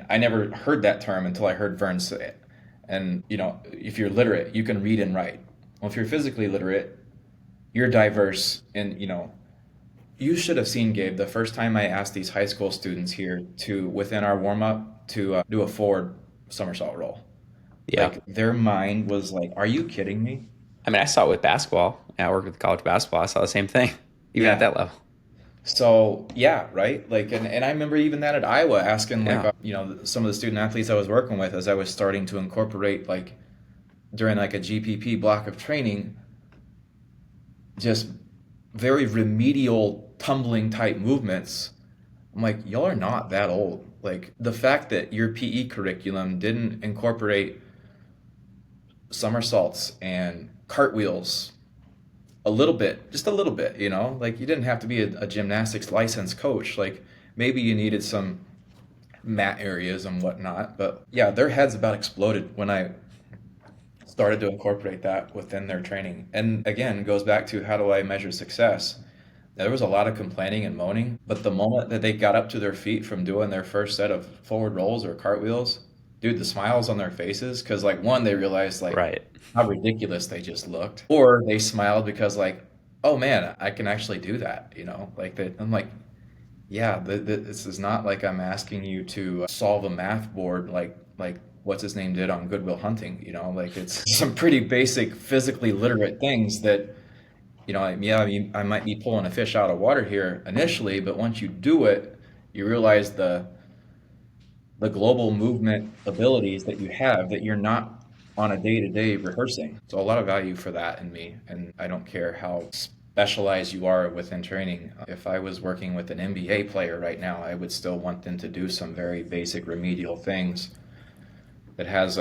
[SPEAKER 2] I never heard that term until I heard Vern say it. And, if you're literate, you can read and write. Well, if you're physically literate, you're diverse in, You should have seen, Gabe, the first time I asked these high school students here to, within our warm up, to do a forward somersault roll.
[SPEAKER 1] Yeah.
[SPEAKER 2] Like their mind was like, "Are you kidding me?"
[SPEAKER 1] I mean, I saw it with basketball. Yeah, I worked with college basketball. I saw the same thing, even at
[SPEAKER 2] Yeah.
[SPEAKER 1] that level.
[SPEAKER 2] So yeah, right. Like, and I remember even that at Iowa, asking like,
[SPEAKER 1] Yeah.
[SPEAKER 2] some of the student athletes I was working with as I was starting to incorporate like during like a GPP block of training, just very remedial tumbling type movements. I'm like, y'all are not that old. Like the fact that your PE curriculum didn't incorporate somersaults and cartwheels a little bit, just a little bit, like you didn't have to be a gymnastics licensed coach. Like maybe you needed some mat areas and whatnot. But yeah, their heads about exploded when I started to incorporate that within their training. And again, goes back to how do I measure success? There was a lot of complaining and moaning, but the moment that they got up to their feet from doing their first set of forward rolls or cartwheels, dude, the smiles on their faces, because like one, they realized like
[SPEAKER 1] Right.
[SPEAKER 2] how ridiculous they just looked, or they smiled because like, oh man, I can actually do that, like that. I'm like, yeah, this is not like I'm asking you to solve a math board like what's his name did on Goodwill Hunting, like it's some pretty basic physically literate things that yeah, I mean, I might be pulling a fish out of water here initially, but once you do it, you realize the global movement abilities that you have that you're not on a day-to-day rehearsing. So a lot of value for that in me, and I don't care how specialized you are within training. If I was working with an NBA player right now, I would still want them to do some very basic remedial things that has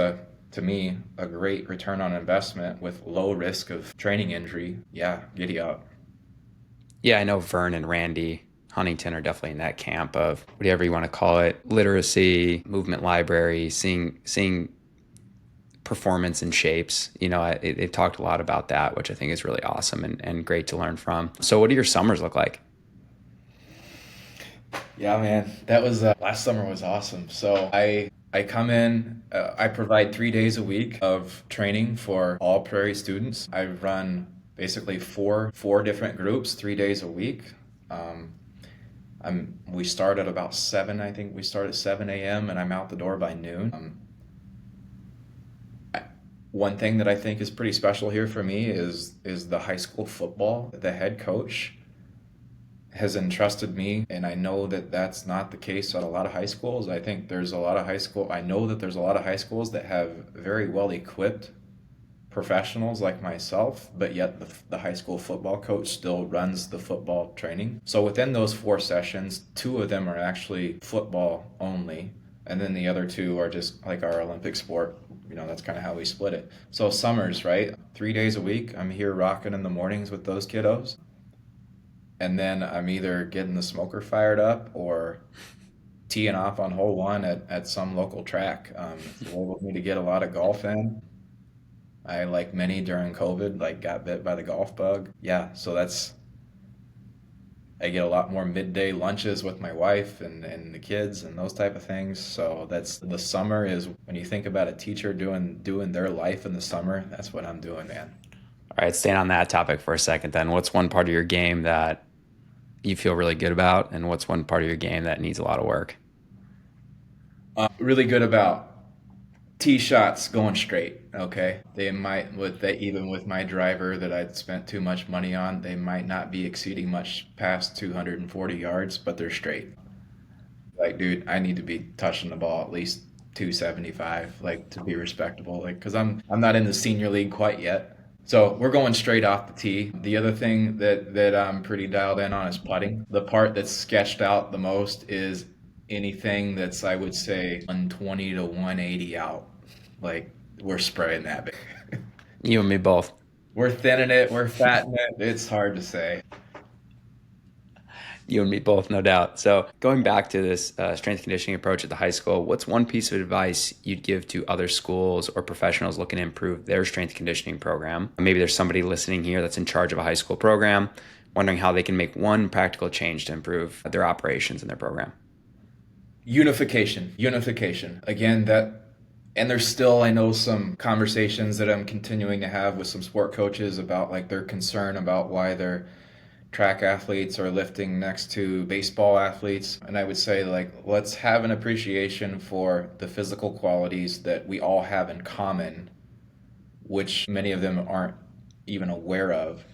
[SPEAKER 2] to me, a great return on investment with low risk of training injury. Yeah, giddy up.
[SPEAKER 1] Yeah, I know Vern and Randy Huntington are definitely in that camp of whatever you want to call it, literacy, movement library, seeing performance and shapes. They've talked a lot about that, which I think is really awesome and great to learn from. So what do your summers look like?
[SPEAKER 2] Yeah, man, that was last summer was awesome. So I come in, I provide 3 days a week of training for all Prairie students. I run basically four different groups, 3 days a week. Um, we start at about 7. I think we start at 7 a.m. and I'm out the door by noon. One thing that I think is pretty special here for me is the high school football. The head coach has entrusted me, and I know that that's not the case at a lot of high schools. I think there's a lot of I know that there's a lot of high schools that have very well equipped professionals like myself, but yet the high school football coach still runs the football training. So within those 4 sessions, 2 of them are actually football only, and then the other 2 are just like our Olympic sport. That's kind of how we split it. So summers, right? 3 days a week, I'm here rocking in the mornings with those kiddos. And then I'm either getting the smoker fired up or teeing off on hole one at some local track. It's enabled me to get a lot of golf in. I, like many during COVID, like got bit by the golf bug. Yeah, so I get a lot more midday lunches with my wife and the kids and those type of things. So that's the summer is when you think about a teacher doing their life in the summer, that's what I'm doing, man.
[SPEAKER 1] All right, staying on that topic for a second then. What's one part of your game that you feel really good about, and what's one part of your game that needs a lot of work?
[SPEAKER 2] Really good about tee shots going straight. Okay, they might even with my driver that I'd spent too much money on, they might not be exceeding much past 240 yards, but they're straight. Like, dude, I need to be touching the ball at least 275, like to be respectable. Like, because I'm not in the senior league quite yet. So we're going straight off the tee. The other thing that I'm pretty dialed in on is putting. The part that's sketched out the most is anything that's, I would say, 120 to 180 out. Like, we're spraying that big.
[SPEAKER 1] You and me both.
[SPEAKER 2] We're thinning it, we're fattening it. It's hard to say.
[SPEAKER 1] You and me both, no doubt. So going back to this strength conditioning approach at the high school, what's one piece of advice you'd give to other schools or professionals looking to improve their strength conditioning program? Maybe there's somebody listening here that's in charge of a high school program, wondering how they can make one practical change to improve their operations in their program.
[SPEAKER 2] Unification. Again, and there's still, I know, some conversations that I'm continuing to have with some sport coaches about like their concern about why they're track athletes are lifting next to baseball athletes. And I would say, like, let's have an appreciation for the physical qualities that we all have in common, which many of them aren't even aware of,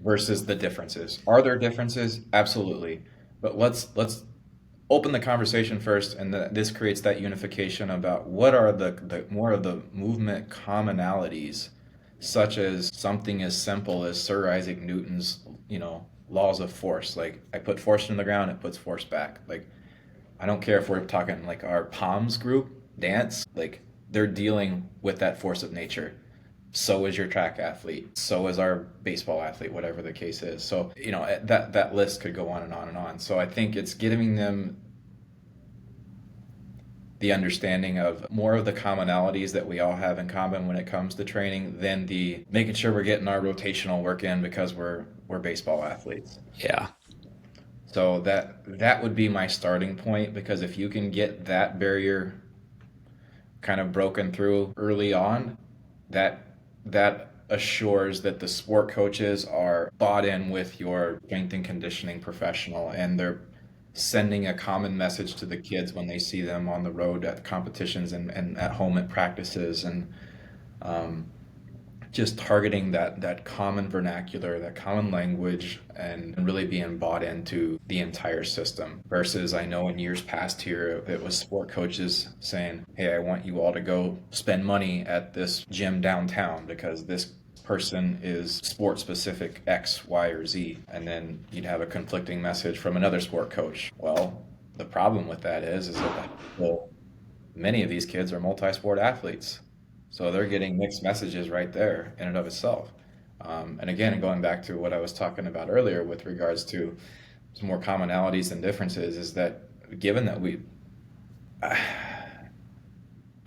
[SPEAKER 2] versus the differences. Are there differences? Absolutely. But let's open the conversation first, and this creates that unification about what are the more of the movement commonalities, such as something as simple as Sir Isaac Newton's, laws of force. Like, I put force in the ground, it puts force back. Like, I don't care if we're talking like our POMS group dance, like they're dealing with that force of nature. So is your track athlete. So is our baseball athlete, whatever the case is. So, that list could go on and on and on. So I think it's giving them the understanding of more of the commonalities that we all have in common when it comes to training than the making sure we're getting our rotational work in because we're baseball athletes.
[SPEAKER 1] Yeah.
[SPEAKER 2] So that would be my starting point, because if you can get that barrier kind of broken through early on, that assures that the sport coaches are bought in with your strength and conditioning professional, and they're sending a common message to the kids when they see them on the road at competitions and at home at practices, and um, just targeting that common vernacular, that common language, and really being bought into the entire system. Versus, I know in years past here, it was sport coaches saying, hey, I want you all to go spend money at this gym downtown because this person is sport specific X, Y, or Z. And then you'd have a conflicting message from another sport coach. Well, the problem with that is that many of these kids are multi-sport athletes. So they're getting mixed messages right there in and of itself. And again, going back to what I was talking about earlier with regards to some more commonalities and differences, is that given that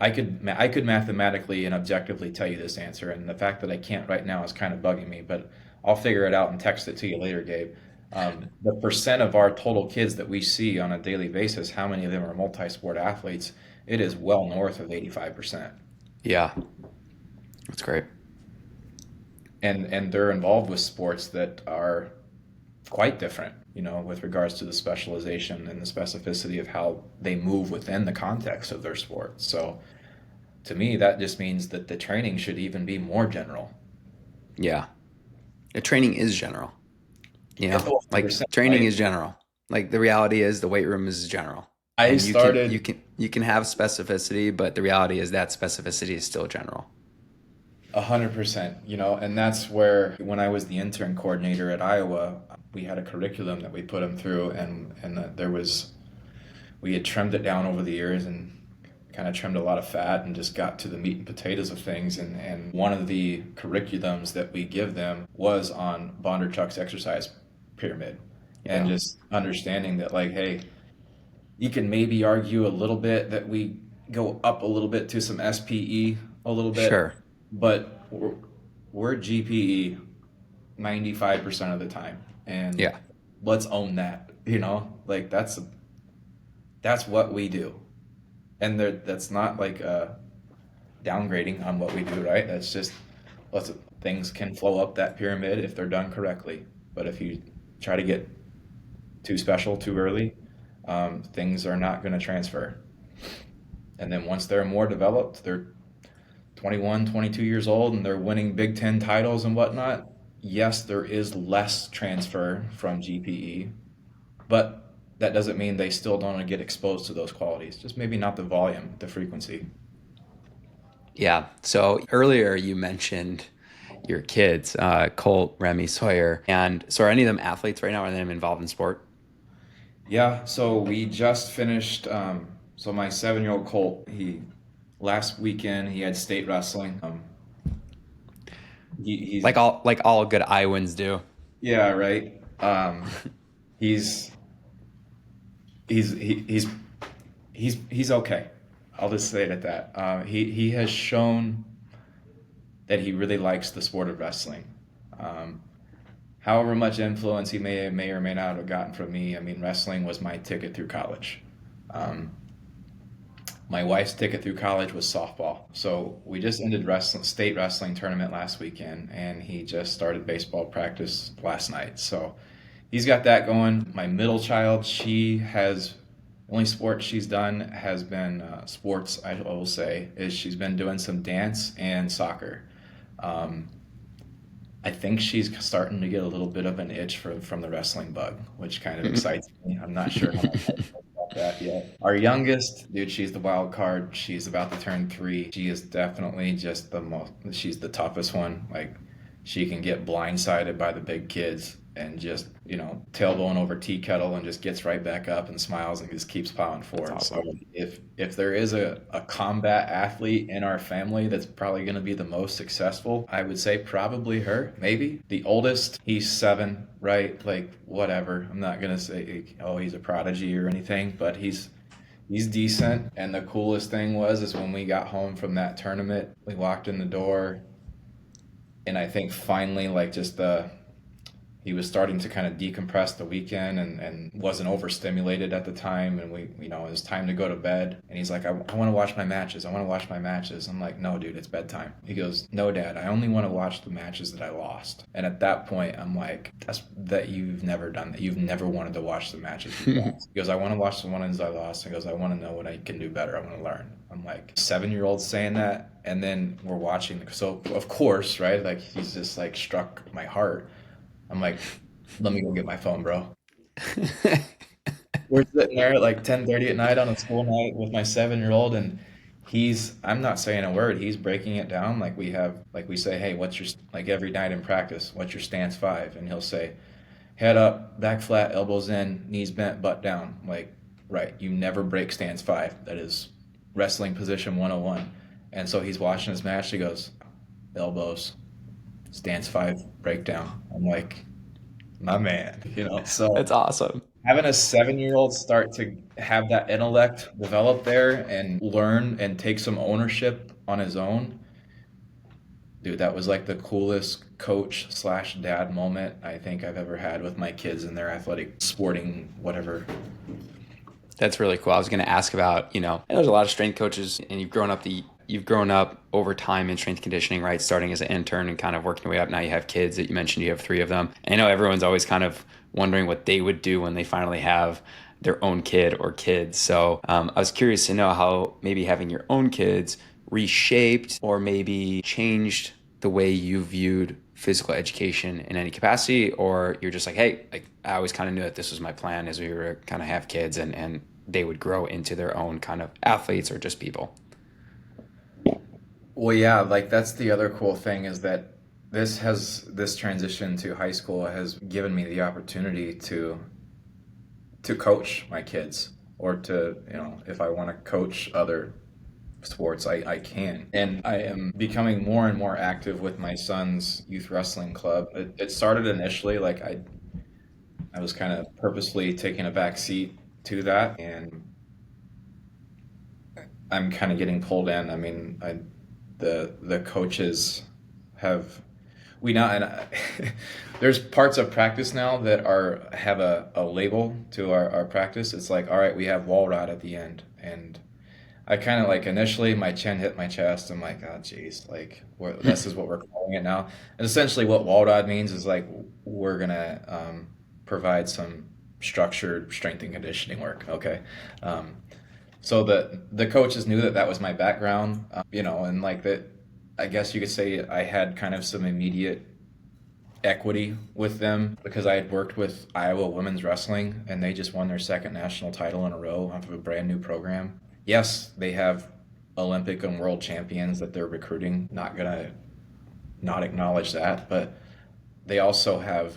[SPEAKER 2] I could mathematically and objectively tell you this answer, and the fact that I can't right now is kind of bugging me, but I'll figure it out and text it to you later, Gabe. The percent of our total kids that we see on a daily basis, how many of them are multi-sport athletes? It is well north of 85%.
[SPEAKER 1] Yeah. That's great.
[SPEAKER 2] And they're involved with sports that are quite different, with regards to the specialization and the specificity of how they move within the context of their sport. So to me, that just means that the training should even be more general.
[SPEAKER 1] Yeah. The training is general.
[SPEAKER 2] Oh,
[SPEAKER 1] Like
[SPEAKER 2] 100%.
[SPEAKER 1] training is general. Like the reality is the weight room is general.
[SPEAKER 2] I
[SPEAKER 1] And
[SPEAKER 2] started
[SPEAKER 1] you can have specificity, but the reality is that specificity is still general.
[SPEAKER 2] 100%, and that's where when I was the intern coordinator at Iowa, we had a curriculum that we put them through, and we had trimmed it down over the years and kind of trimmed a lot of fat and just got to the meat and potatoes of things. And one of the curriculums that we give them was on Bondarchuk's exercise pyramid, and
[SPEAKER 1] Yeah.
[SPEAKER 2] just understanding that, like, hey, you can maybe argue a little bit that we go up a little bit to some SPE a little bit,
[SPEAKER 1] Sure.
[SPEAKER 2] but we're GPE 95% of the time, and
[SPEAKER 1] Yeah.
[SPEAKER 2] let's own that. Like, that's what we do, and that's not like downgrading on what we do, right? That's just things can flow up that pyramid if they're done correctly, but if you try to get too special too early, things are not going to transfer. And then once they're more developed, they're 21, 22 years old, and they're winning Big Ten titles and whatnot. Yes, there is less transfer from GPE, but that doesn't mean they still don't get exposed to those qualities. Just maybe not the volume, the frequency.
[SPEAKER 1] Yeah. So earlier you mentioned your kids, Colt, Remy, Sawyer. And so are any of them athletes right now? Are they involved in sport?
[SPEAKER 2] Yeah, so we just finished. So my 7-year-old Colt, last weekend he had state wrestling. He's
[SPEAKER 1] Like all good Iowans do.
[SPEAKER 2] Yeah, right. He's he's he's okay. I'll just say it at that. He has shown that he really likes the sport of wrestling. Um, However much influence he may or may not have gotten from me, I mean, wrestling was my ticket through college. Um, my wife's ticket through college was softball. So we just ended state wrestling tournament last weekend, and he just started baseball practice last night. So he's got that going. My middle child, she has the only sport she's done has been sports. I will say is she's been doing some dance and soccer. Um, I think she's starting to get a little bit of an itch from the wrestling bug, which kind of excites me. I'm not sure how much I feel about that yet. Our youngest, dude, she's the wild card. She's about to turn 3. She is definitely just the most, she's the toughest one. Like, she can get blindsided by the big kids and just, tailbone over tea kettle and just gets right back up and smiles and just keeps plowing
[SPEAKER 1] That's
[SPEAKER 2] forward. So
[SPEAKER 1] awesome.
[SPEAKER 2] if there is a combat athlete in our family that's probably going to be the most successful, I would say probably her, maybe. The oldest, he's 7, right? Like, whatever. I'm not going to say, oh, he's a prodigy or anything, but he's decent. And the coolest thing is when we got home from that tournament, we walked in the door, and I think finally, like, just he was starting to kind of decompress the weekend and wasn't overstimulated at the time. And it was time to go to bed. And he's like, I want to watch my matches. I want to watch my matches. I'm like, no, dude, it's bedtime. He goes, no, Dad, I only want to watch the matches that I lost. And at that point, I'm like, that's that you've never done that. You've never wanted to watch the matches you lost. He goes, I want to watch the ones I lost. He goes, I want to know what I can do better. I want to learn. I'm like, 7-year-old saying that. And then we're watching. So, of course, right? Like, he's just like struck my heart. I'm like, let me go get my phone, bro. We're sitting there at like 10:30 at night on a school night with my 7-year-old, and I'm not saying a word. He's breaking it down like we say, hey, what's your, like every night in practice, what's your stance 5? And he'll say, head up, back flat, elbows in, knees bent, butt down. Like, right, you never break stance 5. That is wrestling position 101. And so he's watching his match. He goes, elbows, stance 5, breakdown. I'm like, my man,
[SPEAKER 1] That's
[SPEAKER 2] so
[SPEAKER 1] awesome.
[SPEAKER 2] having a 7-year-old start to have that intellect develop there and learn and take some ownership on his own, dude, that was like the coolest coach slash dad moment I think I've ever had with my kids in their athletic, sporting, whatever.
[SPEAKER 1] That's really cool. I was going to ask about, and there's a lot of strength coaches, and you've grown up over time in strength conditioning, right? Starting as an intern and kind of working your way up. Now you have kids that you mentioned, you have 3 of them. And I know everyone's always kind of wondering what they would do when they finally have their own kid or kids. So I was curious to know how maybe having your own kids reshaped or maybe changed the way you viewed physical education in any capacity, or you're just like, hey, like I always kind of knew that this was my plan as we were kind of have kids and they would grow into their own kind of athletes or just people.
[SPEAKER 2] Well, yeah, like that's the other cool thing is that this transition to high school has given me the opportunity to coach my kids, or to, if I want to coach other sports, I can. And I am becoming more and more active with my son's youth wrestling club. It started initially like I was kind of purposely taking a back seat to that, and I'm kind of getting pulled in. I mean, the coaches have we now and there's parts of practice now that have a label to our practice. It's like, all right, we have Walrod at the end, and I kind of like initially my chin hit my chest. I'm like, oh, geez, like this is what we're calling it now. And essentially, what Walrod means is like we're gonna provide some structured strength and conditioning work. Okay, um, so the coaches knew that that was my background, and like that. I guess you could say I had kind of some immediate equity with them because I had worked with Iowa women's wrestling, and they just won their 2nd national title in a row off of a brand new program. Yes, they have Olympic and world champions that they're recruiting. Not gonna not acknowledge that, but they also have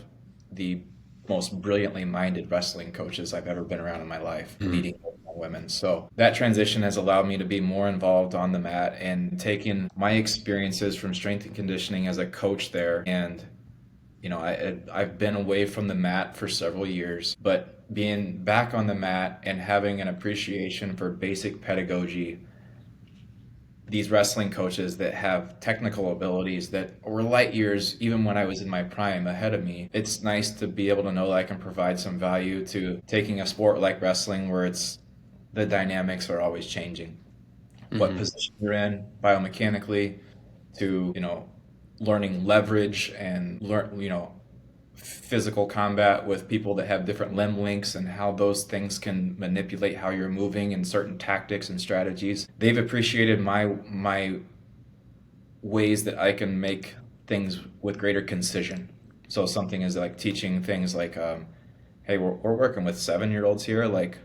[SPEAKER 2] the most brilliantly minded wrestling coaches I've ever been around in my life,
[SPEAKER 1] Mhm.
[SPEAKER 2] leading women. So that transition has allowed me to be more involved on the mat and taking my experiences from strength and conditioning as a coach there. And I've been away from the mat for several years, but being back on the mat and having an appreciation for basic pedagogy, these wrestling coaches that have technical abilities that were light years, even when I was in my prime, ahead of me. It's nice to be able to know that I can provide some value to taking a sport like wrestling where the dynamics are always changing. What
[SPEAKER 1] Mhm.
[SPEAKER 2] position you're in biomechanically, to, learning leverage and physical combat with people that have different limb lengths and how those things can manipulate how you're moving and certain tactics and strategies. They've appreciated my ways that I can make things with greater concision. So something is like teaching things like, hey, we're working with 7 year olds here. Like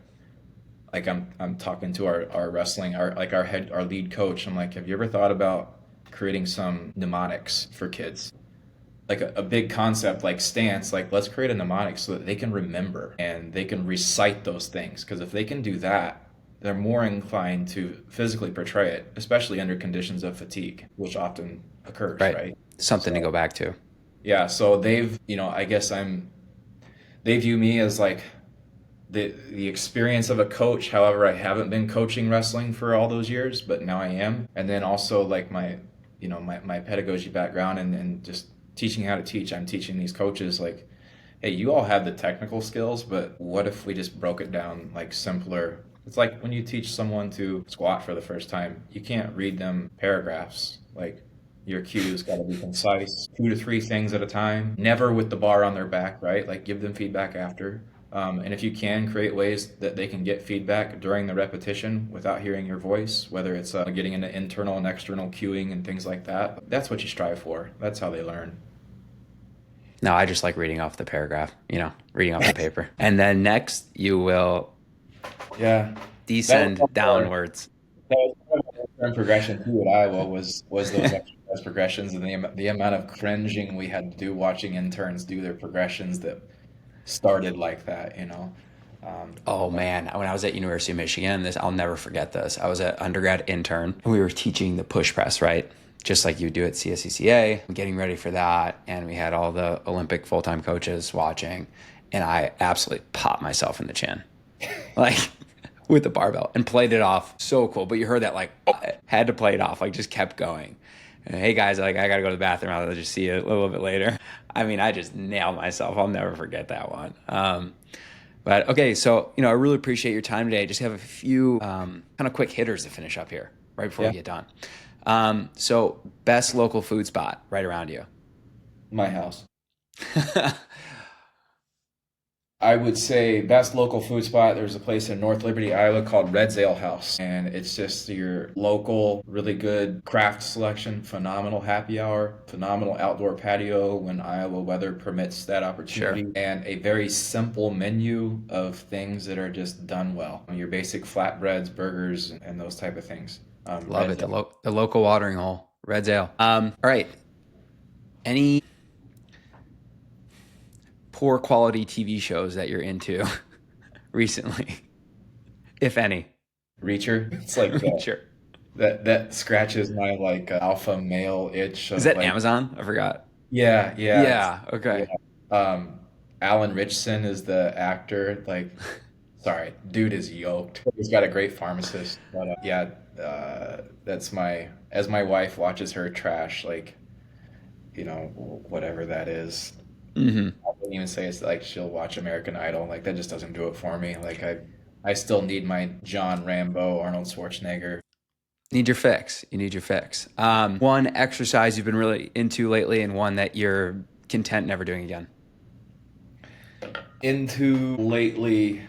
[SPEAKER 2] I'm talking to our wrestling, our lead coach. I'm like, have you ever thought about creating some mnemonics for kids? Like a big concept like stance, like let's create a mnemonic so that they can remember and they can recite those things. Because if they can do that, they're more inclined to physically portray it, especially under conditions of fatigue, which often occurs,
[SPEAKER 1] Right.
[SPEAKER 2] right?
[SPEAKER 1] Something to
[SPEAKER 2] So
[SPEAKER 1] go back to.
[SPEAKER 2] yeah, so I guess they view me as like the experience of a coach. However, I haven't been coaching wrestling for all those years, but now I am. And then also like my pedagogy background and just teaching how to teach. I'm teaching these coaches like, hey, you all have the technical skills, but what if we just broke it down like simpler? It's like when you teach someone to squat for the first time, you can't read them paragraphs. Like your cues got to be concise, 2 to 3 things at a time, never with the bar on their back, right? Like give them feedback after. And if you can create ways that they can get feedback during the repetition without hearing your voice, whether it's getting into internal and external cueing and things like that, that's what you strive for. That's how they learn.
[SPEAKER 1] No, I just like reading off the paragraph, reading off the paper. And then next, you will
[SPEAKER 2] Yeah, that was
[SPEAKER 1] descend
[SPEAKER 2] one more.
[SPEAKER 1] downwards.
[SPEAKER 2] That was kind of a long progression too at Iowa was those exercise progressions and the amount of cringing we had to do watching interns do their progressions that started like that. Um,
[SPEAKER 1] Oh
[SPEAKER 2] but
[SPEAKER 1] man, when I was at University of Michigan, I'll never forget this. I was an undergrad intern and we were teaching the push press, right? Just like you do at CSCCA, getting ready for that. And we had all the Olympic full-time coaches watching. And I absolutely popped myself in the chin, like with the barbell and played it off so cool. But you heard that like, oh, had to play it off, like just kept going. And, hey guys, like I got to go to the bathroom. I'll just see you a little bit later. I mean, I just nailed myself. I'll never forget that one. But okay, so I really appreciate your time today. I just have a few kind of quick hitters to finish up here right before we
[SPEAKER 2] yeah,
[SPEAKER 1] get done. So best local food spot right around you.
[SPEAKER 2] my house. I would say best local food spot. There's a place in North Liberty, Iowa called Red's Ale House, and it's just your local, really good craft selection, phenomenal happy hour, phenomenal outdoor patio when Iowa weather permits that
[SPEAKER 1] Sure,
[SPEAKER 2] opportunity, and a very simple menu of things that are just done well. Your basic flatbreads, burgers, and those type of things.
[SPEAKER 1] love it.
[SPEAKER 2] Red's
[SPEAKER 1] The local watering hole, Red's Ale. All right. Any poor quality TV shows that you're into recently, if any?
[SPEAKER 2] Reacher. It's like
[SPEAKER 1] Sure.
[SPEAKER 2] that scratches my like alpha male itch
[SPEAKER 1] Is
[SPEAKER 2] of
[SPEAKER 1] that
[SPEAKER 2] like
[SPEAKER 1] Amazon? I forgot.
[SPEAKER 2] yeah, yeah,
[SPEAKER 1] Yeah.
[SPEAKER 2] yeah.
[SPEAKER 1] Okay.
[SPEAKER 2] Alan Richson is the actor. Like, sorry, dude is yoked. He's got a great pharmacist. But yeah, that's as my wife watches her trash, like, whatever that is.
[SPEAKER 1] Hmm.
[SPEAKER 2] I wouldn't even say it's like she'll watch American Idol. Like, that just doesn't do it for me. Like, I still need my John Rambo, Arnold Schwarzenegger.
[SPEAKER 1] Need your fix. You need your fix. One exercise you've been really into lately, and one that you're content never doing again.
[SPEAKER 2] Into lately,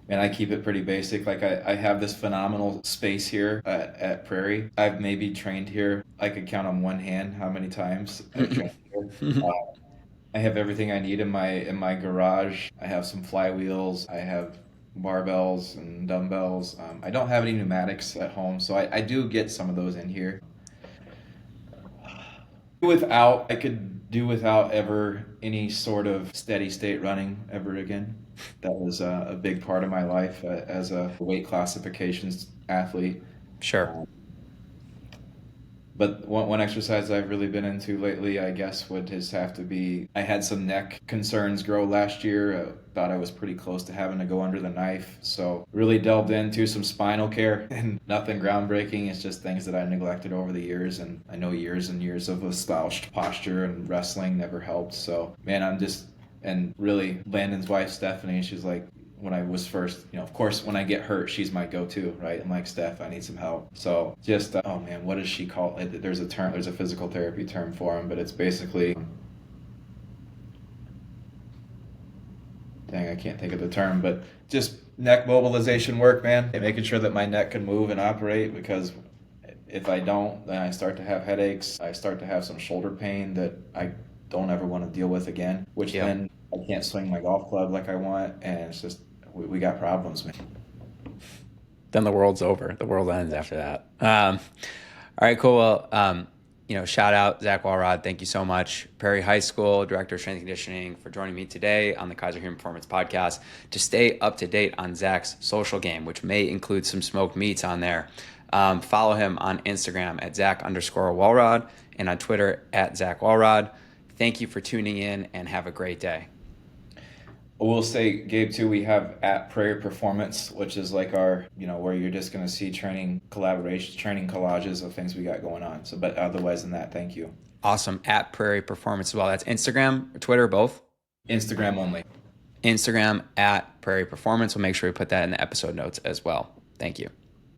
[SPEAKER 2] and I keep it pretty basic. Like I have this phenomenal space here at Prairie. I've maybe trained here. I could count on one hand how many times I've trained here. I have everything I need in my garage. I have some flywheels. I have barbells and dumbbells. I don't have any pneumatics at home, so I do get some of those in here. I could do without ever any sort of steady state running ever again. That was a big part of my life as a weight classifications athlete.
[SPEAKER 1] Sure.
[SPEAKER 2] Um, But one exercise I've really been into lately, I guess, would just have to be I had some neck concerns grow last year. Thought I was pretty close to having to go under the knife. So really delved into some spinal care and nothing groundbreaking. It's just things that I neglected over the years. And I know years and years of a slouched posture and wrestling never helped. So, man, and really Landon's wife, Stephanie, she's like, when I was first, of course, when I get hurt, she's my go-to, right? I'm like, Steph, I need some help. So just, oh man, what does she call it? There's a physical therapy term for them, but it's basically, dang, I can't think of the term, but just neck mobilization work, man. And making sure that my neck can move and operate, because if I don't, then I start to have headaches. I start to have some shoulder pain that I don't ever want to deal with again, which then I can't swing my golf club like I want. And it's just, we got problems, man.
[SPEAKER 1] Then the world's over. The world ends after that. All right, cool. Well, shout out Zach Walrod. Thank you so much. Prairie High School, Director of Strength and Conditioning, for joining me today on the Kaiser Human Performance Podcast. To stay up to date on Zach's social game, which may include some smoked meats on there, follow him on Instagram at Zach_Walrod and on Twitter at Zach Walrod. Thank you for tuning in and have a great day.
[SPEAKER 2] We'll say, Gabe, too, we have at Prairie Performance, which is like our, where you're just going to see training collaborations, training collages of things we got going on. So, but otherwise than that, thank you.
[SPEAKER 1] Awesome. At Prairie Performance as well. That's Instagram or Twitter, both?
[SPEAKER 2] Instagram only.
[SPEAKER 1] Instagram at Prairie Performance. We'll make sure we put that in the episode notes as well. Thank you.